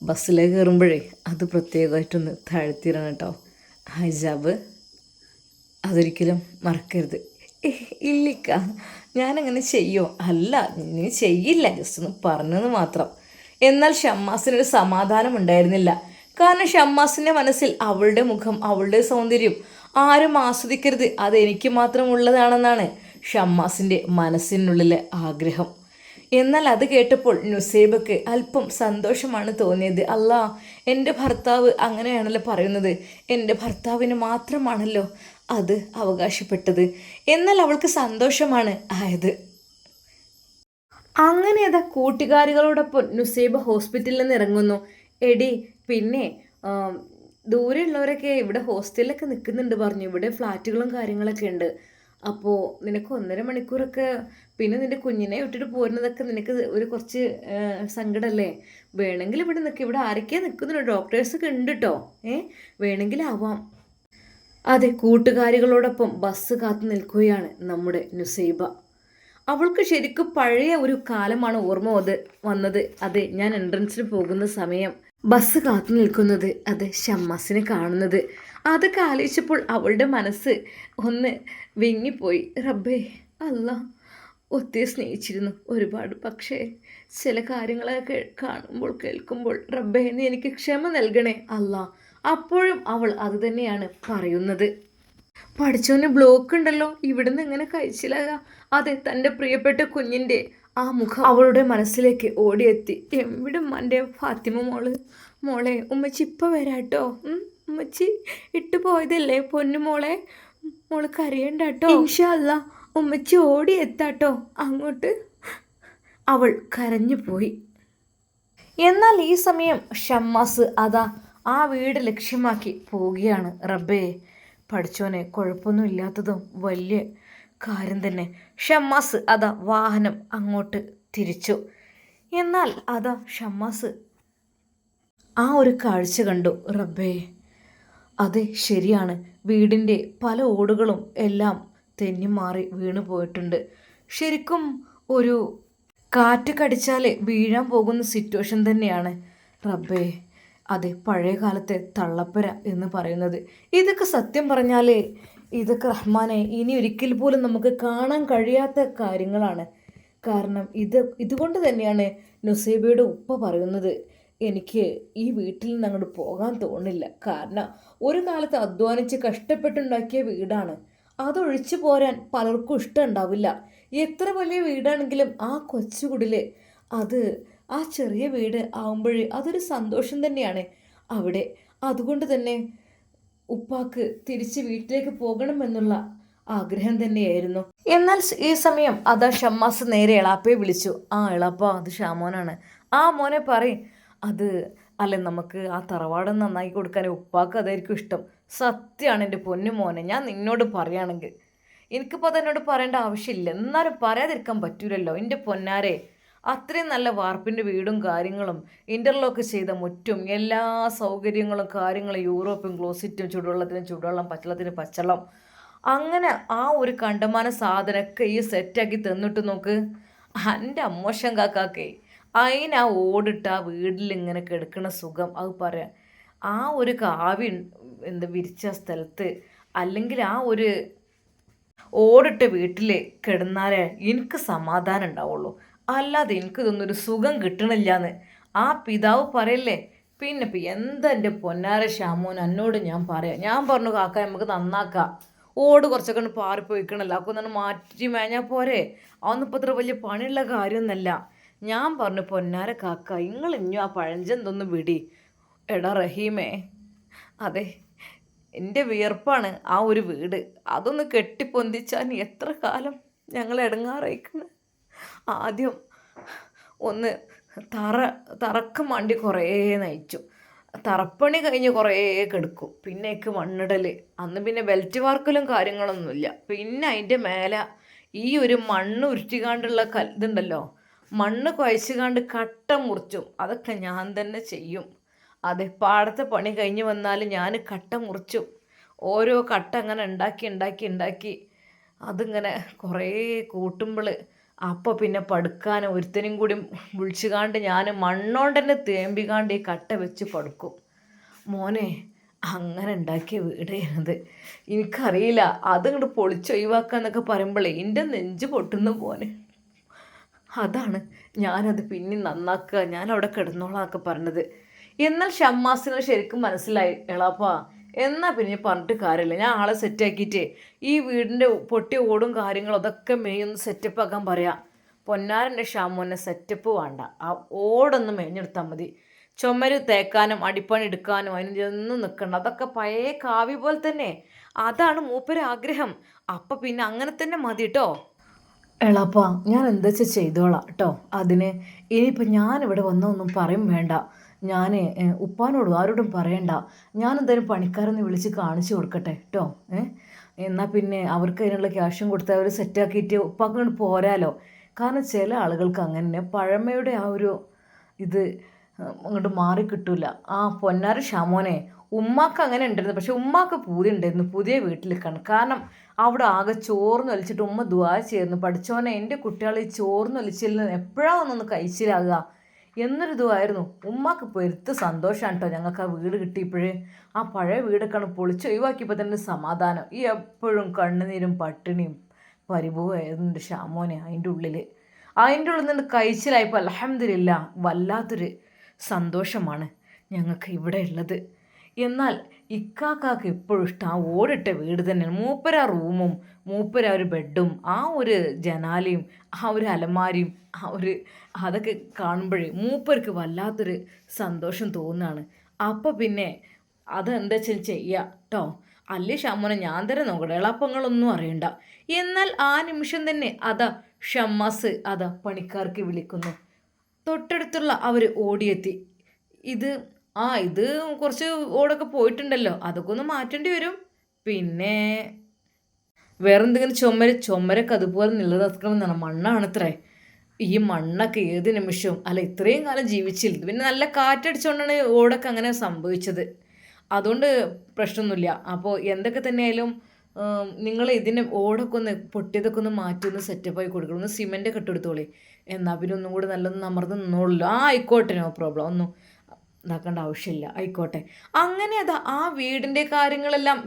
ബസ്സിലേക്ക് കയറുമ്പോഴേ അത് പ്രത്യേകമായിട്ടൊന്ന് താഴ്ത്തിയിടണം കേട്ടോ. ഹിജാബ് അതൊരിക്കലും മറക്കരുത്. ഇല്ലിക്ക, ഞാനങ്ങനെ ചെയ്യോ? അല്ല, നീ ചെയ്യില്ല, ജസ്റ്റ് ഒന്ന് പറഞ്ഞെന്ന് മാത്രം. എന്നാൽ ഷമ്മാസിനൊരു സമാധാനം ഉണ്ടായിരുന്നില്ല. കാരണം ഷമ്മാസിൻ്റെ മനസ്സിൽ അവളുടെ മുഖം, അവളുടെ സൗന്ദര്യം ആരും ആസ്വദിക്കരുത്, അതെനിക്ക് മാത്രം ഉള്ളതാണെന്നാണ് ഷമ്മാസിൻ്റെ മനസ്സിനുള്ളിലെ ആഗ്രഹം. എന്നാൽ അത് കേട്ടപ്പോൾ നുസൈബക്ക് അല്പം സന്തോഷമാണ് തോന്നിയത്. അല്ലാ, എൻ്റെ ഭർത്താവ് അങ്ങനെയാണല്ലോ പറയുന്നത്, എൻ്റെ ഭർത്താവിന് മാത്രമാണല്ലോ അത് അവകാശപ്പെട്ടത്. എന്നാൽ അവൾക്ക് സന്തോഷമാണ് ആയത്. അങ്ങനെ അതാ കൂട്ടുകാരികളോടൊപ്പം നുസൈബ ഹോസ്പിറ്റലിൽ നിന്ന് ഇറങ്ങുന്നു. എടി പിന്നെ ദൂരെയുള്ളവരൊക്കെ ഇവിടെ ഹോസ്റ്റലിലൊക്കെ നിൽക്കുന്നുണ്ട് പറഞ്ഞു. ഇവിടെ ഫ്ലാറ്റുകളും കാര്യങ്ങളൊക്കെ ഉണ്ട്. അപ്പോൾ നിനക്ക് 1.5 മണിക്കൂറൊക്കെ, പിന്നെ നിൻ്റെ കുഞ്ഞിനെ വിട്ടിട്ട് പോരുന്നതൊക്കെ നിനക്ക് ഒരു കുറച്ച് സങ്കടമല്ലേ? വേണമെങ്കിൽ ഇവിടെ നിൽക്കുക, ഇവിടെ ആരൊക്കെയാണ് നിൽക്കുന്നുണ്ട്, ഡോക്ടേഴ്സൊക്കെ ഉണ്ട് കേട്ടോ. വേണമെങ്കിൽ ആവാം. അതെ, കൂട്ടുകാരികളോടൊപ്പം ബസ് കാത്തു നിൽക്കുകയാണ് നമ്മുടെ നുസൈബ. അവൾക്ക് ശരിക്കും പഴയ ഒരു കാലമാണ് ഓർമ്മ വന്നത്. അതെ, ഞാൻ എൻട്രൻസിന് പോകുന്ന സമയം ബസ് കാത്തു നിൽക്കുന്നത്, അത് ഷമ്മാസിനെ കാണുന്നത്, അതൊക്കെ ആലോചിച്ചപ്പോൾ അവളുടെ മനസ്സ് ഒന്ന് വിങ്ങിപ്പോയി. റബ്ബേ, അല്ലാ, ഒത്തിരി സ്നേഹിച്ചിരുന്നു ഒരുപാട്. പക്ഷേ ചില കാര്യങ്ങളൊക്കെ കാണുമ്പോൾ കേൾക്കുമ്പോൾ റബ്ബേ നീ എനിക്ക് ക്ഷമ നൽകണേ അല്ലാ. അപ്പോഴും അവൾ അത് തന്നെയാണ് പറയുന്നത്. പഠിച്ചവന് ബ്ലോക്ക് ഉണ്ടല്ലോ, ഇവിടുന്ന് എങ്ങനെ കഴിച്ചില്ല. അതെ, തൻ്റെ പ്രിയപ്പെട്ട കുഞ്ഞിൻ്റെ ആ മുഖം അവളുടെ മനസ്സിലേക്ക് ഓടിയെത്തി. എവിടെ എൻ്റെ ഫാത്തിമ മോളെ, ഉമ്മച്ചി ഇപ്പം വരാട്ടോ, ഉമ്മച്ചി ഇട്ടു പോയതല്ലേ പൊന്നുമോളെ, മോള് കരയണ്ട കേട്ടോ. ഇൻഷാ അല്ലാ ഉമ്മച്ചി ഓടി എത്താട്ടോ അങ്ങോട്ട്. അവൾ കരഞ്ഞു പോയി. എന്നാൽ ഈ സമയം ഷമ്മാസ് അതാ ആ വീട് ലക്ഷ്യമാക്കി പോവുകയാണ്. റബ്ബേ പഠിച്ചോനെ, കുഴപ്പമൊന്നും ഇല്ലാത്തതും വലിയ കാര്യം തന്നെ. ഷമ്മാസ് അതാ വാഹനം അങ്ങോട്ട് തിരിച്ചു. എന്നാൽ അതാ ഷമ്മാസ് ആ ഒരു കാഴ്ച കണ്ടു. റബ്ബേ, അതെ ശരിയാണ്, വീടിൻ്റെ പല ഓടുകളും എല്ലാം തെന്നിമാറി വീണു പോയിട്ടുണ്ട്. ശരിക്കും ഒരു കാറ്റ് കടിച്ചാൽ വീഴാൻ പോകുന്ന സിറ്റുവേഷൻ തന്നെയാണ്. റബ്ബേ, അതെ പഴയ കാലത്തെ തള്ളപ്പര എന്ന് പറയുന്നത്. ഇതൊക്കെ സത്യം പറഞ്ഞാൽ ഇതൊക്കെ റഹ്മാനെ ഇനി ഒരിക്കൽ പോലും നമുക്ക് കാണാൻ കഴിയാത്ത കാര്യങ്ങളാണ്. കാരണം ഇതുകൊണ്ട് തന്നെയാണ് നുസൈബയുടെ ഉപ്പ പറയുന്നത്, എനിക്ക് ഈ വീട്ടിൽ നിന്ന് അങ്ങോട്ട് പോകാൻ തോന്നില്ല. കാരണം ഒരു കാലത്ത് അധ്വാനിച്ച് കഷ്ടപ്പെട്ടുണ്ടാക്കിയ വീടാണ്, അതൊഴിച്ചു പോരാൻ പലർക്കും ഇഷ്ടമുണ്ടാവില്ല. എത്ര വലിയ വീടാണെങ്കിലും ആ കൊച്ചുകുടില് അത് ആ ചെറിയ വീട് ആവുമ്പോഴേ അതൊരു സന്തോഷം തന്നെയാണ് അവിടെ. അതുകൊണ്ട് തന്നെ ഉപ്പാക്ക് തിരിച്ച് വീട്ടിലേക്ക് പോകണമെന്നുള്ള ആഗ്രഹം തന്നെയായിരുന്നു. എന്നാൽ ഈ സമയം അതാ ഷമ്മാസ് നേരെ എളാപ്പയെ വിളിച്ചു. ആ എളാപ്പ, അത് ഷാമോനാണ്. ആ മോനെ പറയും, അത് അല്ലെ നമുക്ക് ആ തറവാട് നന്നാക്കി കൊടുക്കാൻ ഉപ്പാക്ക് അതായിരിക്കും ഇഷ്ടം. സത്യമാണ് എൻ്റെ പൊന്നു മോനെ, ഞാൻ നിന്നോട് പറയുകയാണെങ്കിൽ എനിക്കിപ്പോൾ അതെന്നോട് പറയേണ്ട ആവശ്യമില്ല, എന്നാലും പറയാതിരിക്കാൻ പറ്റൂലല്ലോ എൻ്റെ പൊന്നാരെ. അത്രയും നല്ല വാർപ്പിൻ്റെ വീടും കാര്യങ്ങളും ഇൻ്റർലോക്ക് ചെയ്ത മുറ്റും എല്ലാ സൗകര്യങ്ങളും കാര്യങ്ങളും, യൂറോപ്യൻ ക്ലോസറ്റും, ചൂടുവെള്ളത്തിന് ചൂടുവെള്ളം, പച്ചവെള്ളത്തിന് പച്ചവെള്ളം, അങ്ങനെ ആ ഒരു കണ്ടമാന സാധനമൊക്കെ ഈ സെറ്റാക്കി തന്നിട്ട് നോക്ക്. എൻ്റെ അമ്മോശം കാക്കാക്കേ, അതിനാ ഓടിട്ട ആ വീട്ടിലിങ്ങനെ കിടക്കുന്ന സുഖം അത് പറയാം. ആ ഒരു കാവി വിരിച്ച സ്ഥലത്ത്, അല്ലെങ്കിൽ ആ ഒരു ഓടിട്ട വീട്ടിൽ കിടന്നാലേ എനിക്ക് സമാധാനം ഉണ്ടാവുള്ളൂ. അല്ലാതെ എനിക്ക് ഇതൊന്നൊരു സുഖം കിട്ടണില്ലാന്ന് ആ പിതാവ് പറയല്ലേ. പിന്നെ ഇപ്പം എന്താ എൻ്റെ പൊന്നാര ഷാമോൻ എന്നോട് ഞാൻ പറയാം. ഞാൻ പറഞ്ഞു കാക്ക നമുക്ക് നന്നാക്കാം, ഓട് കുറച്ചൊക്കെ ഒന്ന് പാറിപ്പോയിക്കണല്ലോ, അപ്പോൾ ഒന്ന് മാറ്റി മേഞ്ഞാൽ പോരെ, അതൊന്നും ഇപ്പോൾ അത്ര വലിയ പണിയുള്ള കാര്യമൊന്നുമല്ല. ഞാൻ പറഞ്ഞു പൊന്നാര കാക്ക, നിങ്ങൾ ഇഞ്ഞു ആ പഴഞ്ചെന്തൊന്ന് വിടി. എടാ റഹീമേ, അതെ എൻ്റെ വിയർപ്പാണ് ആ ഒരു വീട്, അതൊന്ന് കെട്ടിപ്പൊന്തിച്ചാൽ എത്ര കാലം ഞങ്ങൾ ഇടങ്ങാറായിക്കണ്. ആദ്യം ഒന്ന് തറക്കം വണ്ടി കുറേ നയിച്ചു, തറപ്പണി കഴിഞ്ഞ് കുറേ കെടുക്കും, പിന്നേക്ക് മണ്ണിടൽ, അന്ന് പിന്നെ ബെൽറ്റ് വാർക്കലും കാര്യങ്ങളൊന്നുമില്ല. പിന്നെ അതിൻ്റെ മേലെ ഈ ഒരു മണ്ണ് ഉരുട്ടിക്കാണ്ടുള്ള ഇതുണ്ടല്ലോ, മണ്ണ് കുഴച്ചുകാണ്ട് കട്ട മുറിച്ചും, അതൊക്കെ ഞാൻ തന്നെ ചെയ്യും. അതെ, പാടത്തെ പണി കഴിഞ്ഞ് വന്നാൽ ഞാൻ കട്ട മുറിച്ചും ഓരോ കട്ട അങ്ങനെ ഉണ്ടാക്കി അതിങ്ങനെ കുറേ കൂട്ടുമ്പോൾ അപ്പോൾ പിന്നെ പടുക്കാൻ ഒരുത്തനും കൂടി വിളിച്ചുകാണ്ട് ഞാൻ മണ്ണോണ്ട് തന്നെ തേമ്പിക്കാണ്ട് ഈ കട്ട വെച്ച് പടുക്കും. മോനെ, അങ്ങനെ ഉണ്ടാക്കിയ വീടായിരുന്നത്. എനിക്കറിയില്ല, അതിങ്ങോട്ട് പൊളിച്ചൊഴിവാക്കുക എന്നൊക്കെ പറയുമ്പോഴേ എൻ്റെ നെഞ്ച് പൊട്ടുന്ന പോലെ. അതാണ് ഞാനത് പിന്നെ നന്നാക്കുക, ഞാൻ അവിടെ കിടന്നോളാം എന്നൊക്കെ പറഞ്ഞത്. എന്നാൽ ഷമ്മാസിന് ശരിക്കും മനസ്സിലായി, എളാപ്പാ എന്നാൽ പിന്നെ പറഞ്ഞിട്ട് കാര്യമില്ല, ഞാൻ ആളെ സെറ്റാക്കിയിട്ട് ഈ വീടിൻ്റെ പൊട്ടിയ ഓടും കാര്യങ്ങളും അതൊക്കെ മേയൊന്ന് സെറ്റപ്പ് ആക്കാൻ പറയാം. പൊന്നാരൻ്റെ ഷാമോനെ സെറ്റപ്പ് വേണ്ട, ആ ഓടൊന്ന് മേഞ്ഞെടുത്താൽ മതി. ചുമര് തേക്കാനും അടിപ്പണി എടുക്കാനും അതിനൊന്നും നിൽക്കണ്ട, അതൊക്കെ പഴയ കാവ്യ പോലെ തന്നെ. അതാണ് മൂപ്പര് ആഗ്രഹം. അപ്പം പിന്നെ അങ്ങനെ തന്നെ മതി കേട്ടോ. എളാപ്പാ, ഞാൻ എന്താ വെച്ചാൽ ചെയ്തോളാം കേട്ടോ. അതിന് ഇനിയിപ്പോൾ ഞാനിവിടെ വന്നൊന്നും പറയും വേണ്ട, ഞാൻ ഉപ്പാനോടും ആരോടും പറയണ്ട, ഞാൻ എന്തായാലും പണിക്കാരൊന്ന് വിളിച്ച് കാണിച്ചു കൊടുക്കട്ടെ കേട്ടോ. എന്നാൽ പിന്നെ അവർക്ക് അതിനുള്ള ക്യാഷും കൊടുത്ത് അവർ സെറ്റാക്കിയിട്ട് ഉപ്പാക്കൊണ്ട് പോരാലോ. കാരണം ചില ആളുകൾക്ക് അങ്ങനെ പഴമയുടെ ആ ഒരു ഇത് അങ്ങോട്ട് മാറിക്കിട്ടൂല. ആ പൊന്നാര ഷാമോനെ, ഉമ്മാക്ക് അങ്ങനെ ഉണ്ടായിരുന്നു, പക്ഷെ ഉമ്മാക്ക് പൂതി ഉണ്ടായിരുന്നു പുതിയ വീട്ടിൽ കാണും. കാരണം അവിടെ ആകെ ചോർന്ന് വലിച്ചിട്ട് ഉമ്മ ദുആ ചെയ്യുന്നു, പഠിച്ചോനെ എൻ്റെ കുട്ടികൾ ഈ ചോർന്ന് വലിച്ചില്ല എപ്പോഴാണ് ഒന്നൊന്ന് കഴിച്ചിലാകുക എന്നൊരു ഇതുമായിരുന്നു. ഉമ്മാക്ക് പെരുത്ത് സന്തോഷമാണ് കേട്ടോ ഞങ്ങൾക്ക് ആ വീട് കിട്ടിയപ്പോഴേ. ആ പഴയ വീടൊക്കെയാണ് പൊളിച്ച് ഒഴിവാക്കിയപ്പോൾ തന്നെ സമാധാനം. ഈ എപ്പോഴും കണ്ണുനീരും പട്ടിണിയും പരിഭവമായിരുന്നു ഷാമോനെ. അതിൻ്റെ ഉള്ളിൽ നിന്ന് കഴിച്ചിലായപ്പോൾ അൽഹംദുലില്ലാ വല്ലാത്തൊരു സന്തോഷമാണ് ഞങ്ങൾക്ക് ഇവിടെ ഉള്ളത്. എന്നാൽ ഇക്കാക്കാക്ക് എപ്പോഴും ഇഷ്ടം ആ ഓടിട്ട വീട് തന്നെയാണ്. മൂപ്പര റൂമും മൂപ്പര ഒരു ബെഡും ആ ഒരു ജനാലയും ആ ഒരു അലമാരിയും അതൊക്കെ കാണുമ്പോഴേ മൂപ്പർക്ക് വല്ലാത്തൊരു സന്തോഷം തോന്നുകയാണ്. അപ്പോൾ പിന്നെ അതെന്താ വെച്ചാൽ ചെയ്യുക കേട്ടോ. അല്ലേ ഷമ്മുനെ ഞാൻ തന്നെ നോക്കട്ടെ, എളപ്പങ്ങളൊന്നും അറിയണ്ട. എന്നാൽ ആ നിമിഷം തന്നെ അതാ ഷമ്മാസ് അതാ പണിക്കാർക്ക് വിളിക്കുന്നു. തൊട്ടടുത്തുള്ള അവർ ഓടിയെത്തി. ഇത് ഇത് കുറച്ച് ഓടൊക്കെ പോയിട്ടുണ്ടല്ലോ, അതൊക്കെ ഒന്ന് മാറ്റേണ്ടി വരും. പിന്നെ വേറെന്തെങ്കിലും ചുമരൊക്കെ അതുപോലെ നിലനിർത്തണമെന്നാണ്. മണ്ണാണത്രേ. ഈ മണ്ണൊക്കെ ഏത് നിമിഷവും അല്ല ഇത്രയും കാലം ജീവിച്ചില്ല, പിന്നെ നല്ല കാറ്റടിച്ചുകൊണ്ടാണ് ഓടൊക്കെ അങ്ങനെ സംഭവിച്ചത്. അതുകൊണ്ട് പ്രശ്നമൊന്നുമില്ല. അപ്പോൾ എന്തൊക്കെ തന്നെയായാലും നിങ്ങൾ ഇതിന് ഓടൊക്കെ ഒന്ന് പൊട്ടിയതൊക്കെ ഒന്ന് മാറ്റി ഒന്ന് സെറ്റപ്പായി കൊടുക്കണം. ഒന്ന് സിമെൻ്റ് ഒക്കെ ഇട്ടെടുത്തോളേ. എന്നാൽ പിന്നെ ഒന്നും കൂടി നല്ലൊന്നും അമർന്ന് നിന്നോളൂ. ആയിക്കോട്ടെ, നോ പ്രോബ്ലം. ഒന്നും ഇതാക്കേണ്ട ആവശ്യമില്ല, ആയിക്കോട്ടെ. അങ്ങനെ അതാ ആ വീടിൻ്റെ കാര്യങ്ങളെല്ലാം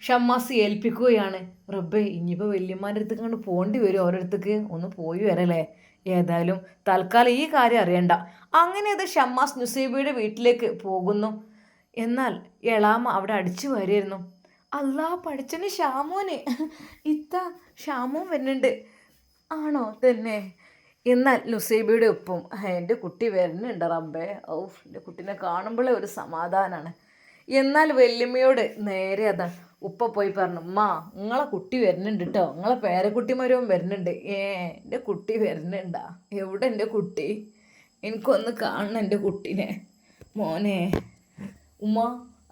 ഷമ്മാസ് ഏൽപ്പിക്കുകയാണ്. റബ്ബേ, ഇനിയിപ്പോൾ വല്യമ്മാൻ്റെ അടുത്തേക്ക് കണ്ട് പോകേണ്ടി വരും. ഓരോരുത്തേക്ക് ഒന്ന് പോയി വരല്ലേ. ഏതായാലും തൽക്കാലം ഈ കാര്യം അറിയണ്ട. അങ്ങനെ അത് ഷമ്മാസ് നുസൈബയുടെ വീട്ടിലേക്ക് പോകുന്നു. എന്നാൽ എളാമ അവിടെ അടിച്ചു വരിയിരുന്നു. അല്ലാ പഠിച്ചന് ഷാമോന്, ഇത്ത ഷാമോൻ വരുന്നുണ്ട്. ആണോ തന്നെ? എന്നാൽ നുസൈബയുടെ ഒപ്പം എൻ്റെ കുട്ടി വരുന്നുണ്ട്. റബ്ബേ, എൻ്റെ കുട്ടീനെ കാണുമ്പോഴേ ഒരു സമാധാനമാണ്. എന്നാൽ വല്യമ്മയോട് നേരെ അതാ ഉപ്പ പോയി പറഞ്ഞു, ഉമ്മ നിങ്ങളെ കുട്ടി വരുന്നുണ്ട് കേട്ടോ, നിങ്ങളെ പേരക്കുട്ടിമാരും വരുന്നുണ്ട്. എൻ്റെ കുട്ടി വരുന്നുണ്ടാ? എവിടെ എൻ്റെ കുട്ടി? എനിക്കൊന്ന് കാണണം എൻ്റെ കുട്ടീനെ. മോനെ. ഉമ്മ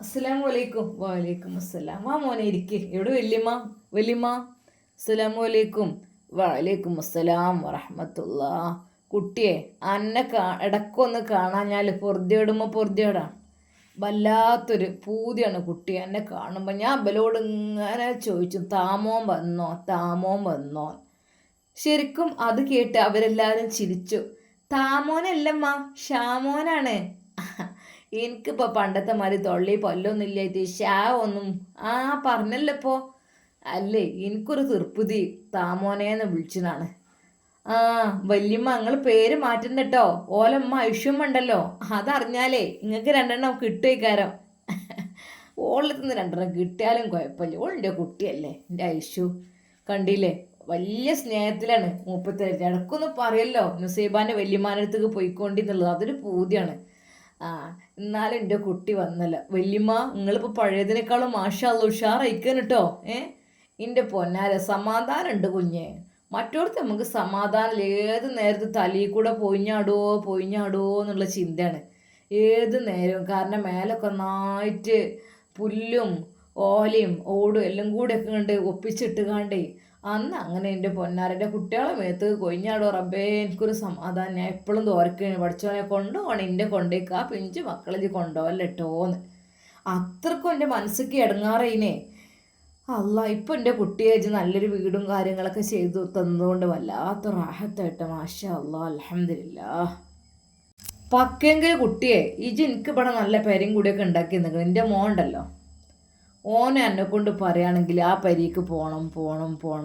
അസ്സലാമു അലൈക്കും. വലൈക്കും അസ്സലാം. ആ മോനെ ഇരിക്ക്. എവിടെ വല്യമ്മ? അസ്സലാമു അലൈക്കും. വലൈക്കും അസ്സലാം വറഹ്മത്തുള്ളാ. കുട്ടിയെ അന്നെ ഇടയ്ക്കൊന്ന് കാണാഞ്ഞാൽ പൊറുതിയോടാണ്. വല്ലാത്തൊരു പൂതിയാണ് കുട്ടി എന്നെ കാണുമ്പോൾ. ഞാൻ ബലോട് ഇങ്ങനെ ചോദിച്ചു, താമോൻ വന്നോ. ശരിക്കും അത് കേട്ട് അവരെല്ലാവരും ചിരിച്ചു. താമോനല്ലമ്മ, ഷാമോനാണ്. എനിക്കിപ്പോൾ പണ്ടത്തെ മാതിരി തൊള്ളി പൊല്ലൊന്നുമില്ല. ഷാ ഒന്നും പറഞ്ഞല്ലോ ഇപ്പോൾ. അല്ലേ, എനിക്കൊരു തീർപ്പുതി താമോനേന്ന് വിളിച്ചതാണ്. വല്യമ്മ നിങ്ങൾ പേര് മാറ്റണ്ട കേട്ടോ. ഓലമ്മ ഐഷ്യമ്മ ഉണ്ടല്ലോ, അതറിഞ്ഞാലേ നിങ്ങൾക്ക് 2 കിട്ടുമായിക്കാരം. ഓളത്തുനിന്ന് 2 കിട്ടിയാലും കുഴപ്പമില്ല. ഓളിൻ്റെ കുട്ടിയല്ലേ എൻ്റെ ഐഷു. കണ്ടില്ലേ, വലിയ സ്നേഹത്തിലാണ് മൂപ്പത്തിരട്ട്. ഇടക്കൊന്ന് പറയല്ലോ നുസൈബാൻ്റെ വല്യമ്മാൻ്റെ അടുത്തേക്ക് പോയിക്കൊണ്ടിന്നുള്ളത്. അതൊരു പൂതിയാണ്. എന്നാലും എൻ്റെ കുട്ടി വന്നല്ലോ. വല്യമ്മ നിങ്ങളിപ്പോൾ പഴയതിനേക്കാളും മാഷാ അല്ലാ ഉഷാറായിക്കാൻ കേട്ടോ. എൻ്റെ പൊന്നാരെ സമാധാനം ഉണ്ട് കുഞ്ഞെ. മറ്റോടത്ത് നമുക്ക് സമാധാനം ഏത് നേരത്ത് തലയിൽ കൂടെ പൊയിഞ്ഞാടോ എന്നുള്ള ചിന്തയാണ് ഏത് നേരവും. കാരണം മേലൊക്കെ നന്നായിട്ട് പുല്ലും ഓലയും ഓടും എല്ലാം കൂടെയൊക്കെ കണ്ട് ഒപ്പിച്ചിട്ട് കാണ്ടേ അന്ന് അങ്ങനെ എൻ്റെ പൊന്നാരൻ്റെ കുട്ടികളെ മേത്ത് കൊയിഞ്ഞാടോ. റബ്ബേ, എനിക്കൊരു സമാധാനം. ഞാൻ എപ്പോഴും തോരക്കാണ്, പഠിച്ചവനെ കൊണ്ടുപോകണം, എൻ്റെ കൊണ്ടേക്ക് ആ പിഞ്ച് മക്കളെ കൊണ്ടുപോകല്ലേട്ടോന്ന്. അത്രക്കും എൻ്റെ മനസ്സിക്ക് ഇടങ്ങാറയിനെ. അല്ല, ഇപ്പം എൻ്റെ കുട്ടിയെ നല്ലൊരു വീടും കാര്യങ്ങളൊക്കെ ചെയ്തു തന്നതുകൊണ്ട് വല്ലാത്ത റാഹത്തായിട്ട് മാഷാ അല്ലാ അൽഹംദുലില്ലാഹ്. പക്കെങ്കിൽ കുട്ടിയെ എനിക്ക് ഇവിടെ നല്ല പെരയും കൂടിയൊക്കെ ഉണ്ടാക്കി നിൽക്കണം. എൻ്റെ മോണ്ടല്ലോ, ഓനെ എന്നെ കൊണ്ട് പറയുകയാണെങ്കിൽ ആ പരിക്ക് പോകണം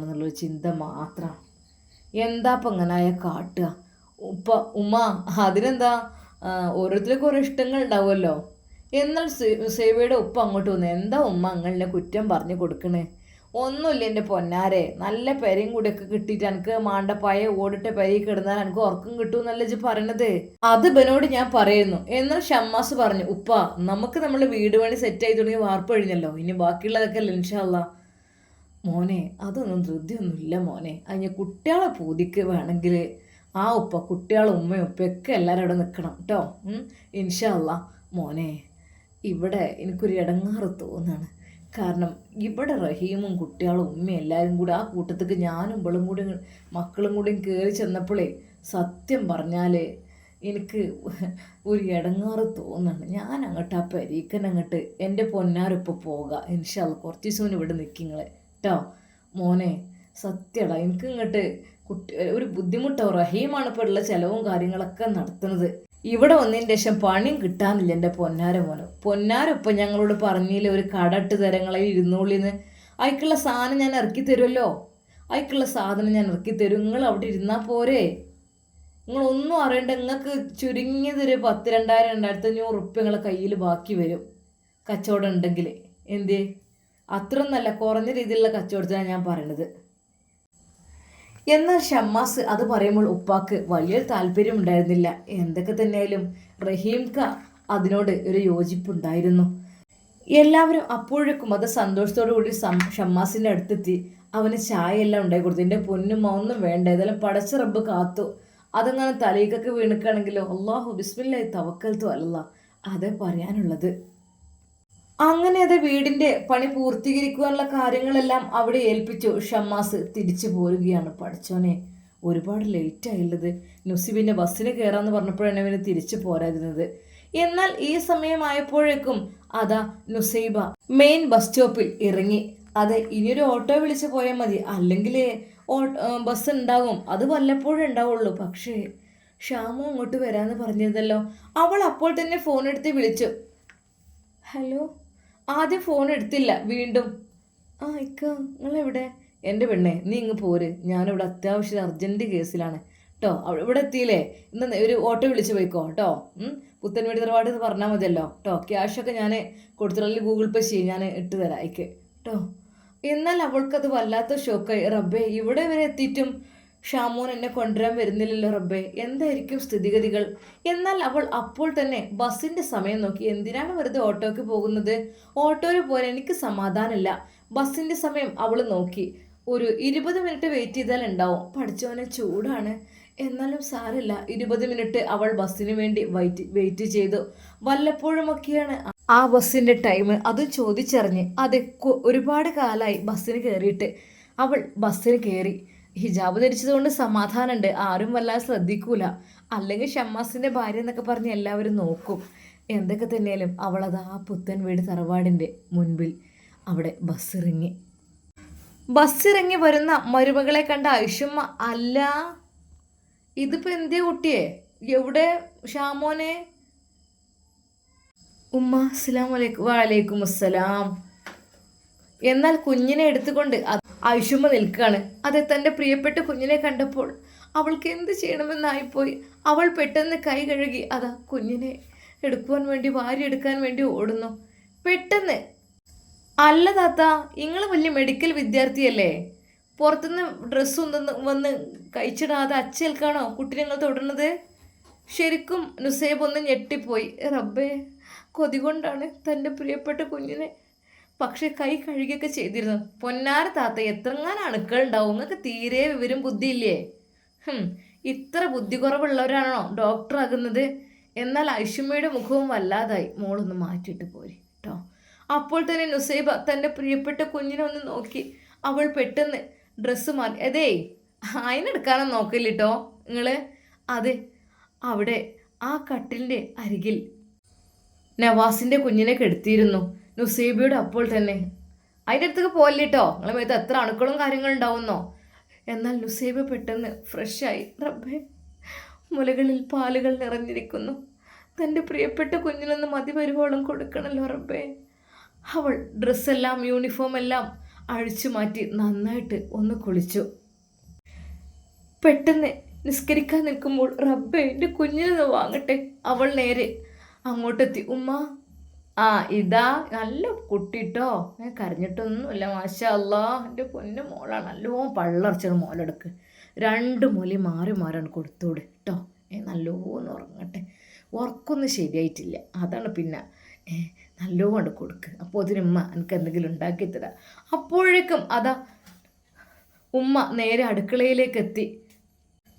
എന്നുള്ളൊരു ചിന്ത മാത്രമാണ്. എന്താ ഇപ്പം ഇങ്ങനായ കാട്ടുക ഉമ്മ? അതിനെന്താ, ഓരോരുത്തർക്കും ഓരോ ഇഷ്ടങ്ങൾ ഉണ്ടാവുമല്ലോ. എന്നാൽ സേവയുടെ ഉപ്പ അങ്ങോട്ട് വന്നു. എന്താ ഉമ്മ അങ്ങനെ കുറ്റം പറഞ്ഞു കൊടുക്കണേ? ഒന്നുമില്ല എൻ്റെ പൊന്നാരെ, നല്ല പെരയും കൂടിയൊക്കെ കിട്ടിയിട്ട് എനിക്ക് മാണ്ട പയ ഓടിട്ട പെരയിൽ കിടന്നാൽ എനിക്ക് ഉറക്കം കിട്ടുമെന്നല്ല ഇജ്ജ് പറയണത്. അത് ഇവനോട് ഞാൻ പറയുന്നു. എന്നാൽ ഷമ്മാസ് പറഞ്ഞു, ഉപ്പ നമുക്ക് നമ്മൾ വീട് പണി സെറ്റായി തുടങ്ങി വാർപ്പ് കഴിഞ്ഞല്ലോ, ഇനി ബാക്കിയുള്ളതൊക്കെ അല്ല ഇൻഷാ അല്ലാ. മോനെ അതൊന്നും ധൃതിയൊന്നുമില്ല മോനെ. അതിന് കുട്ടികളെ പൂതിക്ക് വേണമെങ്കിൽ ആ ഉപ്പ കുട്ടികളും ഉമ്മയും ഉപ്പയൊക്കെ എല്ലാവരും അവിടെ നിൽക്കണം കേട്ടോ. ഇൻഷാ അല്ലാ. മോനെ ഇവിടെ എനിക്കൊരു ഇടങ്ങാറ് തോന്നാണ്. കാരണം ഇവിടെ റഹീമും കുട്ടികളും ഉമ്മയും എല്ലാവരും കൂടി ആ കൂട്ടത്തേക്ക് ഞാനും ഇവളും കൂടി മക്കളും കൂടിയും കയറി ചെന്നപ്പോഴേ സത്യം പറഞ്ഞാൽ എനിക്ക് ഒരു ഇടങ്ങാറ് തോന്നാണ്. ഞാൻ അങ്ങോട്ട് ആ പരീക്കനങ്ങോട്ട് എൻ്റെ പൊന്നാരിപ്പോൾ പോകാം ഇൻഷാ അല്ലാ. കുറച്ച് ദിവസം ഇവിടെ നിൽക്കിങ്ങൾ കേട്ടോ മോനെ. സത്യടാ എനിക്ക് ഇങ്ങോട്ട് ഒരു ബുദ്ധിമുട്ടോ. റഹീമാണ് ഇപ്പോൾ ഉള്ള ചിലവും കാര്യങ്ങളൊക്കെ നടത്തുന്നത്. ഇവിടെ വന്നതിന് ശേഷം പണിയും കിട്ടാനില്ല എൻ്റെ പൊന്നാരൊപ്പം ഞങ്ങളോട് പറഞ്ഞില്ല ഒരു കട ഇട്ട് തരങ്ങളെ ഇരുന്നോളിന്ന്. അതിക്കുള്ള സാധനം ഞാൻ ഇറക്കി തരുമല്ലോ. അതിക്കുള്ള സാധനം ഞാൻ ഇറക്കി തരും. നിങ്ങൾ അവിടെ ഇരുന്നാൽ പോരെ? നിങ്ങളൊന്നും അറിയണ്ട. നിങ്ങൾക്ക് ചുരുങ്ങിയതൊരു 10,000 2,500 ഉറുപ്പ്യ നിങ്ങളെ കയ്യിൽ ബാക്കി വരും കച്ചവടം ഉണ്ടെങ്കിൽ. എന്തേ, അത്രയൊന്നല്ല, കുറഞ്ഞ രീതിയിലുള്ള കച്ചവടത്തിനാണ് ഞാൻ പറയണത്. എന്നാൽ ഷമ്മാസ് അത് പറയുമ്പോൾ ഉപ്പാക്ക് വലിയൊരു താല്പര്യം ഉണ്ടായിരുന്നില്ല. എന്തൊക്കെ തന്നെയായാലും റഹീംക്ക അതിനോട് ഒരു യോജിപ്പുണ്ടായിരുന്നു. എല്ലാവരും അപ്പോഴേക്കും അത് സന്തോഷത്തോടു കൂടി ഷമ്മാസിൻ്റെ അടുത്തെത്തി അവന് ചായ എല്ലാം ഉണ്ടായി കൊടുത്തു. എൻ്റെ പൊന്നും ഒന്നും വേണ്ട, ഏതായാലും പടച്ച റബ്ബ് കാത്തു. അതങ്ങനെ തലയിക്കൊക്കെ വീണിക്കുകയാണെങ്കിലോ അള്ളാഹു ബിസ്മില്ലാഹി തവക്കൽതു അലല്ലാഹ്, അതേ പറയാനുള്ളത്. അങ്ങനെ അത് വീടിൻ്റെ പണി പൂർത്തീകരിക്കുവാനുള്ള കാര്യങ്ങളെല്ലാം അവിടെ ഏൽപ്പിച്ചു ഷമ്മാസ് തിരിച്ചു പോരുകയാണ്. പഠിച്ചോനെ, ഒരുപാട് ലേറ്റ് ആയുള്ളത്. നുസിബിൻ്റെ ബസ്സിന് കയറാമെന്ന് പറഞ്ഞപ്പോഴാണ് അവന് തിരിച്ചു പോരാതിരുന്നത്. എന്നാൽ ഈ സമയമായപ്പോഴേക്കും അതാ നുസൈബ മെയിൻ ബസ് സ്റ്റോപ്പിൽ ഇറങ്ങി. അതെ, ഇനിയൊരു ഓട്ടോ വിളിച്ച് പോയാൽ മതി, അല്ലെങ്കിൽ ബസ് ഉണ്ടാകും, അത് വല്ലപ്പോഴും ഉണ്ടാവുള്ളൂ. പക്ഷേ ഷാമു അങ്ങോട്ട് വരാമെന്ന് പറഞ്ഞിരുന്നല്ലോ. അവൾ അപ്പോൾ തന്നെ ഫോൺ എടുത്ത് വിളിച്ചു. ഹലോ. ആദ്യം ഫോൺ എടുത്തില്ല, വീണ്ടും ഇക്ക നിങ്ങളെവിടെ? എൻ്റെ പെണ്ണെ, നീ ഇങ്ങ് പോര്, ഞാനിവിടെ അത്യാവശ്യം അർജൻറ്റ് കേസിലാണ് കേട്ടോ. ഇവിടെ എത്തിയില്ലേ, ഇന്ന് ഒരു ഓട്ടോ വിളിച്ച് പോയിക്കോ കേട്ടോ. പുത്തൻവേടി തറവാട് എന്ന് പറഞ്ഞാൽ മതിയല്ലോ കേട്ടോ. ക്യാഷൊക്കെ ഞാൻ കൊടുത്തിട്ടുള്ള ഗൂഗിൾ പേ ചെയ്യും, ഞാൻ ഇട്ട് തരാം അയക്ക് കേട്ടോ. എന്നാൽ അവൾക്കത് വല്ലാത്ത ഷോക്കായി. റബ്ബേ, ഇവിടെ വരെ എത്തിയിട്ടും ഷാമോൻ എന്നെ കൊണ്ടുവരാൻ വരുന്നില്ലല്ലോ റബ്ബേ, എന്തായിരിക്കും സ്ഥിതിഗതികൾ? എന്നാൽ അവൾ അപ്പോൾ തന്നെ ബസ്സിൻ്റെ സമയം നോക്കി. എന്തിനാണ് വെറുതെ ഓട്ടോയ്ക്ക് പോകുന്നത്? ഓട്ടോയിൽ പോലെ എനിക്ക് സമാധാനമില്ല. ബസ്സിൻ്റെ സമയം അവൾ നോക്കി. ഒരു 20 മിനിറ്റ് വെയിറ്റ് ചെയ്താൽ ഉണ്ടാവും. പഠിച്ചവനെ, ചൂടാണ്, എന്നാലും സാരമില്ല. 20 മിനിറ്റ് അവൾ ബസ്സിന് വേണ്ടി വെയിറ്റ് ചെയ്തു. വല്ലപ്പോഴുമൊക്കെയാണ് ആ ബസ്സിൻ്റെ ടൈം, അത് ചോദിച്ചറിഞ്ഞ്. അതെ, ഒരുപാട് കാലമായി ബസ്സിന് കയറിയിട്ട്. അവൾ ബസ്സിന് കയറി. ഹിജാബ് ധരിച്ചതുകൊണ്ട് സമാധാനമുണ്ട്, ആരും വല്ലാതെ ശ്രദ്ധിക്കൂല. അല്ലെങ്കിൽ ഷമ്മാസിൻ്റെ ഭാര്യ എന്നൊക്കെ പറഞ്ഞ് എല്ലാവരും നോക്കും. എന്തൊക്കെ തന്നെയാലും അവളത് ആ പുത്തൻ വീട് തറവാടിൻ്റെ മുൻപിൽ അവിടെ ബസ്സിറങ്ങി വരുന്ന മരുമകളെ കണ്ട ഐഷുമ്മ, അല്ല ഇതിപ്പോൾ എന്തേ കുട്ടിയെ, എവിടെ ഷാമോനെ? ഉമ്മ അസ്സലാമു അലൈക്കും. വഅലൈക്കും അസ്സലാം. എന്നാൽ കുഞ്ഞിനെ എടുത്തുകൊണ്ട് ഐഷുമ്മ നിൽക്കുകയാണ്. അതെ, തൻ്റെ പ്രിയപ്പെട്ട കുഞ്ഞിനെ കണ്ടപ്പോൾ അവൾക്ക് എന്ത് ചെയ്യണമെന്നായിപ്പോയി. അവൾ പെട്ടെന്ന് കൈ കഴുകി അതാ കുഞ്ഞിനെ എടുക്കുവാൻ വേണ്ടി, വാരി എടുക്കാൻ വേണ്ടി ഓടുന്നു. പെട്ടെന്ന്, അല്ല താത്ത, നിങ്ങൾ വലിയ മെഡിക്കൽ വിദ്യാർത്ഥിയല്ലേ? പുറത്തുനിന്ന് ഡ്രസ്സൊന്നും വന്ന് കഴിച്ചിടാതെ അച്ചേൽക്കാണോ കുട്ടി നിങ്ങൾ തൊടുന്നത്? ശരിക്കും നുസൈബ് ഒന്ന് ഞെട്ടിപ്പോയി. റബ്ബേ, കൊതി കൊണ്ടാണ് തൻ്റെ പ്രിയപ്പെട്ട കുഞ്ഞിനെ. പക്ഷെ കൈ കഴുകിയൊക്കെ ചെയ്തിരുന്നു. പൊന്നാര താത്ത, എത്രങ്ങാനും അണുക്കളുണ്ടാവും, നിങ്ങൾക്ക് തീരെ വിവരം ബുദ്ധിയില്ലേ? ഇത്ര ബുദ്ധി കുറവുള്ളവരാണോ ഡോക്ടർ ആകുന്നത്? എന്നാൽ ഐഷുമ്മയുടെ മുഖവും വല്ലാതായി. മോളൊന്ന് മാറ്റിയിട്ട് പോരി കേട്ടോ. അപ്പോൾ തന്നെ നുസൈബ തൻ്റെ പ്രിയപ്പെട്ട കുഞ്ഞിനെ ഒന്ന് നോക്കി. അവൾ പെട്ടെന്ന് ഡ്രസ്സ് മാറി. അതേ, അതിനെടുക്കാനൊന്നും നോക്കില്ല നിങ്ങൾ. അതെ, അവിടെ ആ കട്ടിലിൻ്റെ അരികിൽ നവാസിൻ്റെ കുഞ്ഞിനെ കെടുത്തിയിരുന്നു. നുസൈബയോട് അപ്പോൾ തന്നെ അതിൻ്റെ അടുത്തേക്ക് പോയില്ലേട്ടോ, നിങ്ങളെ മേത്ത് എത്ര അണുക്കളും കാര്യങ്ങളും ഉണ്ടാവുന്നോ? എന്നാൽ നുസൈബ പെട്ടെന്ന് ഫ്രഷായി. റബ്ബേ, മുലകളിൽ പാലുകൾ നിറഞ്ഞിരിക്കുന്നു, തൻ്റെ പ്രിയപ്പെട്ട കുഞ്ഞിനൊന്ന് മതി വരുവോളം കൊടുക്കണമല്ലോ റബ്ബേ. അവൾ ഡ്രസ്സെല്ലാം യൂണിഫോം എല്ലാം അഴിച്ചു മാറ്റി നന്നായിട്ട് ഒന്ന് കുളിച്ചു. പെട്ടെന്ന് നിസ്കരിക്കാൻ നിൽക്കുമ്പോൾ റബ്ബേ, എൻ്റെ കുഞ്ഞിനൊന്ന് വാങ്ങട്ടെ. അവൾ നേരെ അങ്ങോട്ടെത്തി. ഉമ്മ, ഇതാ നല്ല കുട്ടിട്ടോ, ഞാൻ കരഞ്ഞിട്ടൊന്നുമില്ല, മാഷാ അല്ലാ, എൻ്റെ പൊന്നു മോളാണ്, നല്ലോണം പള്ളറച്ചത് മോലെടുക്ക്, 2 മുലി മാറി മാറാണ് കൊടുത്തോട് കേട്ടോ. നല്ലോണം ഉറങ്ങട്ടെ, ഉറക്കൊന്നും ശരിയായിട്ടില്ല, അതാണ് പിന്നെ നല്ലോണം കൊടുക്ക്. അപ്പോൾ അതിനുമ്മ എനിക്ക് എന്തെങ്കിലും ഉണ്ടാക്കി തരാം. അപ്പോഴേക്കും അതാ ഉമ്മ നേരെ അടുക്കളയിലേക്ക് എത്തി.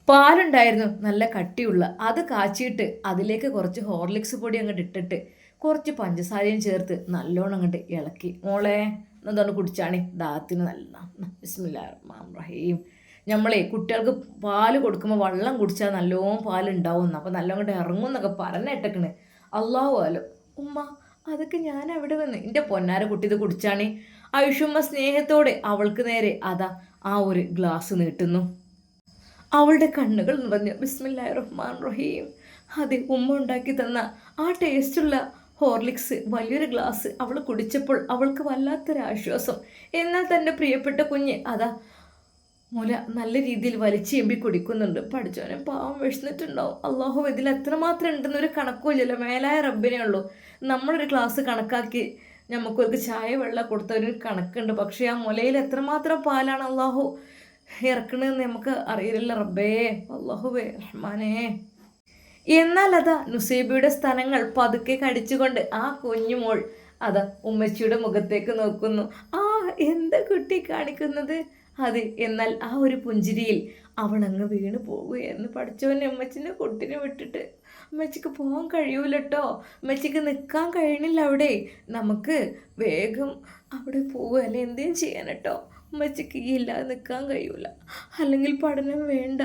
പാലുണ്ടായിരുന്നു നല്ല കട്ടിയുള്ള, അത് കാച്ചിയിട്ട് അതിലേക്ക് കുറച്ച് ഹോർലിക്സ് പൊടി അങ്ങോട്ട് ഇട്ടിട്ട് കുറച്ച് പഞ്ചസാരയും ചേർത്ത് നല്ലോണം അങ്ങോട്ട് ഇളക്കി. മോളെ എന്താണ് കുടിച്ചാണേ, ദാഹത്തിന് നല്ല ബിസ്മില്ലാഹിർ റഹ്മാനിർ റഹീം. നമ്മളെ കുട്ടികൾക്ക് പാല് കൊടുക്കുമ്പോൾ വെള്ളം കുടിച്ചാൽ നല്ലോണം പാലുണ്ടാവും, അപ്പോൾ നല്ലോണം അങ്ങോട്ട് ഇറങ്ങും എന്നൊക്കെ പറഞ്ഞിട്ടേക്കണ്. അള്ളാഹു ആലോ. ഉമ്മ, അതൊക്കെ ഞാൻ അവിടെ വന്ന് എൻ്റെ പൊന്നാര കുട്ടി ഇത് കുടിച്ചാണേ. ഐഷുമ്മ സ്നേഹത്തോടെ അവൾക്ക് നേരെ അതാ ആ ഒരു ഗ്ലാസ് നീട്ടുന്നു. അവളുടെ കണ്ണുകൾ നിറഞ്ഞു. ബിസ്മില്ലാഹിർ റഹ്മാനിർ റഹീം. അതെ, ഉമ്മ ഉണ്ടാക്കി തന്ന ആ ടേസ്റ്റുള്ള ഹോർലിക്സ് വലിയൊരു ഗ്ലാസ് അവൾ കുടിച്ചപ്പോൾ അവൾക്ക് വല്ലാത്തൊരാശ്വാസം. എന്നാൽ തൻ്റെ പ്രിയപ്പെട്ട കുഞ്ഞ് അതാ മുല നല്ല രീതിയിൽ വലിച്ചെമ്പി കുടിക്കുന്നുണ്ട്. പഠിച്ചവനെ പാവം വിഷന്നിട്ടുണ്ടാവും. അള്ളാഹു ഇതിൽ എത്രമാത്രം ഉണ്ടെന്നൊരു കണക്കുമില്ലല്ലോ, മേലായ റബ്ബിനേ ഉള്ളൂ. നമ്മളൊരു ഗ്ലാസ് കണക്കാക്കി നമുക്കൊരു ചായ വെള്ളം കൊടുത്തവരൊരു കണക്കുണ്ട്. പക്ഷേ ആ മുലയിൽ എത്രമാത്രം പാലാണ് അള്ളാഹു ഇറക്കണമെന്ന് നമുക്ക് അറിയില്ല. റബ്ബേ, അള്ളാഹുവേ റഹ്മാനേ. എന്നാൽ അതാ നുസൈബയുടെ സ്ഥലങ്ങൾ പതുക്കെ കടിച്ചുകൊണ്ട് ആ കുഞ്ഞുമോൾ അതാ ഉമ്മച്ചിയുടെ മുഖത്തേക്ക് നോക്കുന്നു. ആ എന്താ കുട്ടി കാണിക്കുന്നത്? അതെ, എന്നാൽ ആ ഒരു പുഞ്ചിരിയിൽ അവൾ അങ്ങ് വീണ് പോവുകയെന്ന്. പഠിച്ചവനെ, ഉമ്മച്ചിൻ്റെ കുട്ടിനെ വിട്ടിട്ട് ഉമ്മച്ചിക്ക് പോകാൻ കഴിയൂലട്ടോ, ഉമ്മച്ചിക്ക് നിൽക്കാൻ കഴിയണില്ല അവിടെ, നമുക്ക് വേഗം അവിടെ പോവുക അല്ലെ എന്തേലും ചെയ്യാനട്ടോ, ഉമ്മച്ചിക്ക് ഇല്ലാതെ നിൽക്കാൻ കഴിയൂല, അല്ലെങ്കിൽ പഠനം വേണ്ട.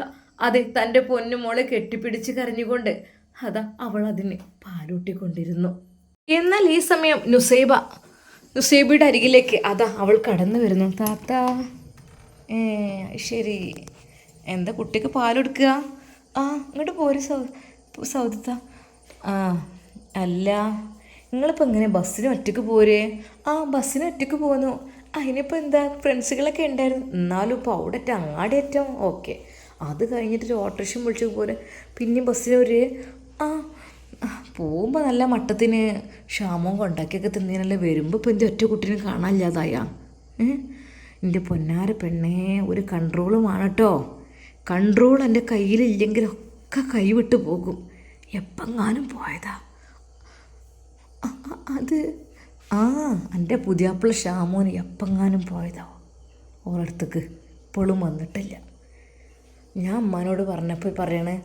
അതെ, തൻ്റെ പൊന്നുമോളെ കെട്ടിപ്പിടിച്ച് കരഞ്ഞുകൊണ്ട് അതാ അവൾ അതിന് പാലൂട്ടിക്കൊണ്ടിരുന്നു. എന്നാൽ ഈ സമയം നുസൈബയുടെ അരികിലേക്ക് അതാ അവൾ കടന്നു വരുന്നു. താത്ത, ശരി, എന്താ കുട്ടിക്ക് പാലെടുക്കുക? ആ, ഇങ്ങോട്ട് പോര് സൗദിത്ത. ആ, അല്ല, നിങ്ങളിപ്പോൾ എങ്ങനെ ബസ്സിന് ഒറ്റയ്ക്ക് പോരേ? ആ, ബസ്സിന് ഒറ്റയ്ക്ക് പോന്നു. അതിനിപ്പോൾ എന്താ, ഫ്രണ്ട്സുകളൊക്കെ ഉണ്ടായിരുന്നു, എന്നാലും ഇപ്പോൾ അവിടെ അങ്ങാടി ഏറ്റവും ഓക്കെ. അത് കഴിഞ്ഞിട്ട് ഓട്ടോറിക്ഷ വിളിച്ചു പോലെ പിന്നെ ബസ്സിന് ഒരു പോകുമ്പോൾ നല്ല മട്ടത്തിന് ക്ഷാമവും കൊണ്ടാക്കിയൊക്കെ തിന്നീനല്ലേ, വരുമ്പോൾ ഇപ്പോൾ എൻ്റെ ഒറ്റ കുട്ടീനെ കാണാനില്ലാതായ. എൻ്റെ പൊന്നാര പെണ്ണേ, ഒരു കൺട്രോളുമാണ് കേട്ടോ. കൺട്രോൾ എൻ്റെ കയ്യിലില്ലെങ്കിലൊക്കെ കൈവിട്ട് പോകും. എപ്പെങ്ങാനും പോയതാ അത്. എൻ്റെ പുതിയാപ്പിള ഷാമോന് എപ്പെങ്ങാനും പോയതാ ഓരടുത്തേക്ക്, ഇപ്പോഴും വന്നിട്ടില്ല. ഞാൻ അമ്മാനോട് പറഞ്ഞപ്പോൾ പറയണേ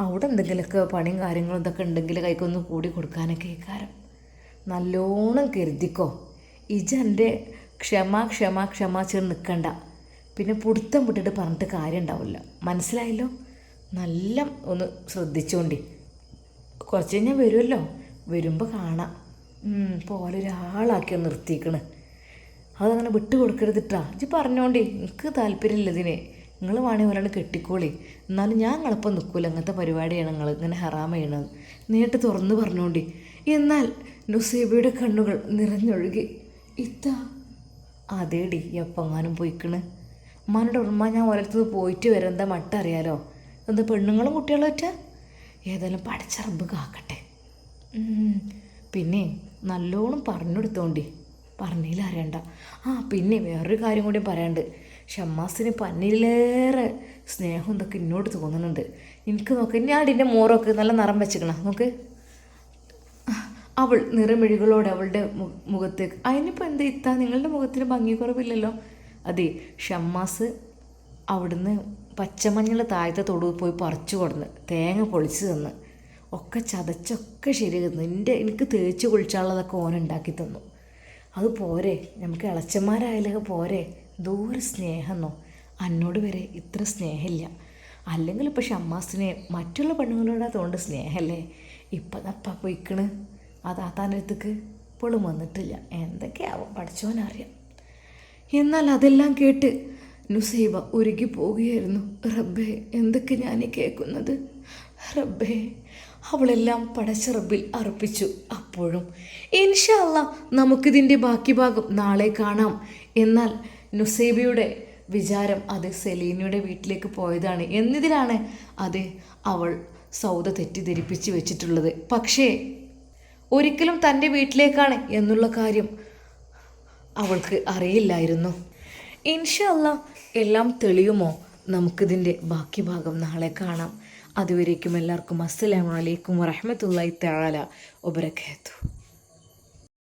അവിടെ എന്തെങ്കിലുമൊക്കെ പണിയും കാര്യങ്ങളും ഇതൊക്കെ ഉണ്ടെങ്കിൽ കൈക്കൊന്ന് കൂടി കൊടുക്കാനൊക്കെ കാരം. നല്ലോണം കരുതിക്കോ. എൻ്റെ ക്ഷമ ചേർന്ന് നിൽക്കണ്ട. പിന്നെ പുടുത്തം വിട്ടിട്ട് പറഞ്ഞിട്ട് കാര്യം ഉണ്ടാവില്ല, മനസ്സിലായല്ലോ? നല്ല ഒന്ന് ശ്രദ്ധിച്ചോണ്ടി. കുറച്ച് കഴിഞ്ഞാൽ വരുമല്ലോ, വരുമ്പോൾ കാണാം. പോലെ ഒരാളാക്കി നിർത്തിക്കണ്, അതങ്ങനെ വിട്ട് കൊടുക്കരുതിട്ടാ. ഇജ്ജ് പറഞ്ഞോണ്ടി, എനിക്ക് താല്പര്യമില്ല ഇതിനെ. നിങ്ങൾ വേണമെങ്കിൽ ഒരാൾ കെട്ടിക്കോളി, എന്നാലും ഞാൻ നിങ്ങളപ്പം നിൽക്കൂല. അങ്ങനത്തെ പരിപാടിയാണ് നിങ്ങൾ ഇങ്ങനെ ഹറാമ ചെയ്യണത്. നേരിട്ട് തുറന്ന് പറഞ്ഞോണ്ടി. എന്നാൽ നുസൈബയുടെ കണ്ണുകൾ നിറഞ്ഞൊഴുകി. അതേടി, എപ്പെങ്ങാനും പോയിക്കണ്. ഉമ്മാനോട് ഉമ്മ ഞാൻ ഒരിടത്തുനിന്ന് പോയിട്ട് വരാം, എന്താ മട്ട അറിയാലോ, എന്താ പെണ്ണുങ്ങളും കുട്ടികളും ഒറ്റ. ഏതായാലും പഠിച്ച റബ്ബ് കാക്കട്ടെ. പിന്നെ നല്ലോണം പറഞ്ഞെടുത്തോണ്ടി, പറഞ്ഞില്ല അറിയണ്ട. പിന്നെ വേറൊരു കാര്യം കൂടി പറയാണ്ട്. ഷമ്മാസിന് പന്നിലേറെ സ്നേഹം ഇതൊക്കെ എന്നോട് തോന്നുന്നുണ്ട്. എനിക്ക് നോക്ക്, ഞാൻ അതിൻ്റെ മോറൊക്കെ നല്ല നിറം വെച്ചിക്കണം നോക്ക്. അവൾ നിറമിഴികളോടെ അവളുടെ മുഖത്തേക്ക്. അതിനിപ്പോൾ എന്താ നിങ്ങളുടെ മുഖത്തിന് ഭംഗിക്കുറവില്ലല്ലോ. അതെ, ഷമ്മാസ് അവിടുന്ന് പച്ചമഞ്ഞൾ താഴത്തെ തൊടുവ് പോയി പറിച്ചു കൊടുന്ന് തേങ്ങ പൊളിച്ച് തന്ന് ഒക്കെ ചതച്ചൊക്കെ ശരി തന്നു. എനിക്ക് തേച്ച് കുളിച്ചാനുള്ളതൊക്കെ ഓനുണ്ടാക്കി തന്നു. അത് പോരെ, നമുക്ക് ഇളച്ചന്മാരായാലൊക്കെ പോരെ. ദൂരെ സ്നേഹമെന്നോ, എന്നോട് വരെ ഇത്ര സ്നേഹമില്ല. അല്ലെങ്കിൽ ഇപ്പോൾ ഷമ്മാസിനെ മറ്റുള്ള പെണ്ണുങ്ങളോട് അതുകൊണ്ട് സ്നേഹമല്ലേ. ഇപ്പം തപ്പ പോയിക്കണ് അതാത്താനടുത്തേക്ക് ഇപ്പോഴും വന്നിട്ടില്ല. എന്തൊക്കെയാവും പഠിച്ചോനറിയാം. എന്നാൽ അതെല്ലാം കേട്ട് നുസൈബ ഉരുകി പോവുകയായിരുന്നു. റബ്ബേ, എന്തൊക്കെ ഞാൻ കേൾക്കുന്നത്. റബ്ബേ, അവളെല്ലാം പടച്ച റബ്ബിൽ അർപ്പിച്ചു. അപ്പോഴും ഇൻഷാ അല്ലാഹ് നമുക്കിതിൻ്റെ ബാക്കി ഭാഗം നാളെ കാണാം. എന്നാൽ നുസൈബയുടെ വിചാരം അത് സെലീനയുടെ വീട്ടിലേക്ക് പോയതാണ് എന്നതിലാണ് അത് അവൾ സൗദ തെറ്റിദ്ധരിപ്പിച്ച് വെച്ചിട്ടുള്ളത്. പക്ഷേ ഒരിക്കലും തൻ്റെ വീട്ടിലേക്കാണ് എന്നുള്ള കാര്യം അവൾക്ക് അറിയില്ലായിരുന്നു. ഇൻഷാ അല്ലാഹ് എല്ലാം തെളിയുമോ? നമുക്കിതിൻ്റെ ബാക്കി ഭാഗം നാളെ കാണാം. അതുവരേക്കും എല്ലാവർക്കും അസ്സലാമു അലൈക്കും വറഹ്മത്തുള്ളാഹി തആല വബറകാതുഹു.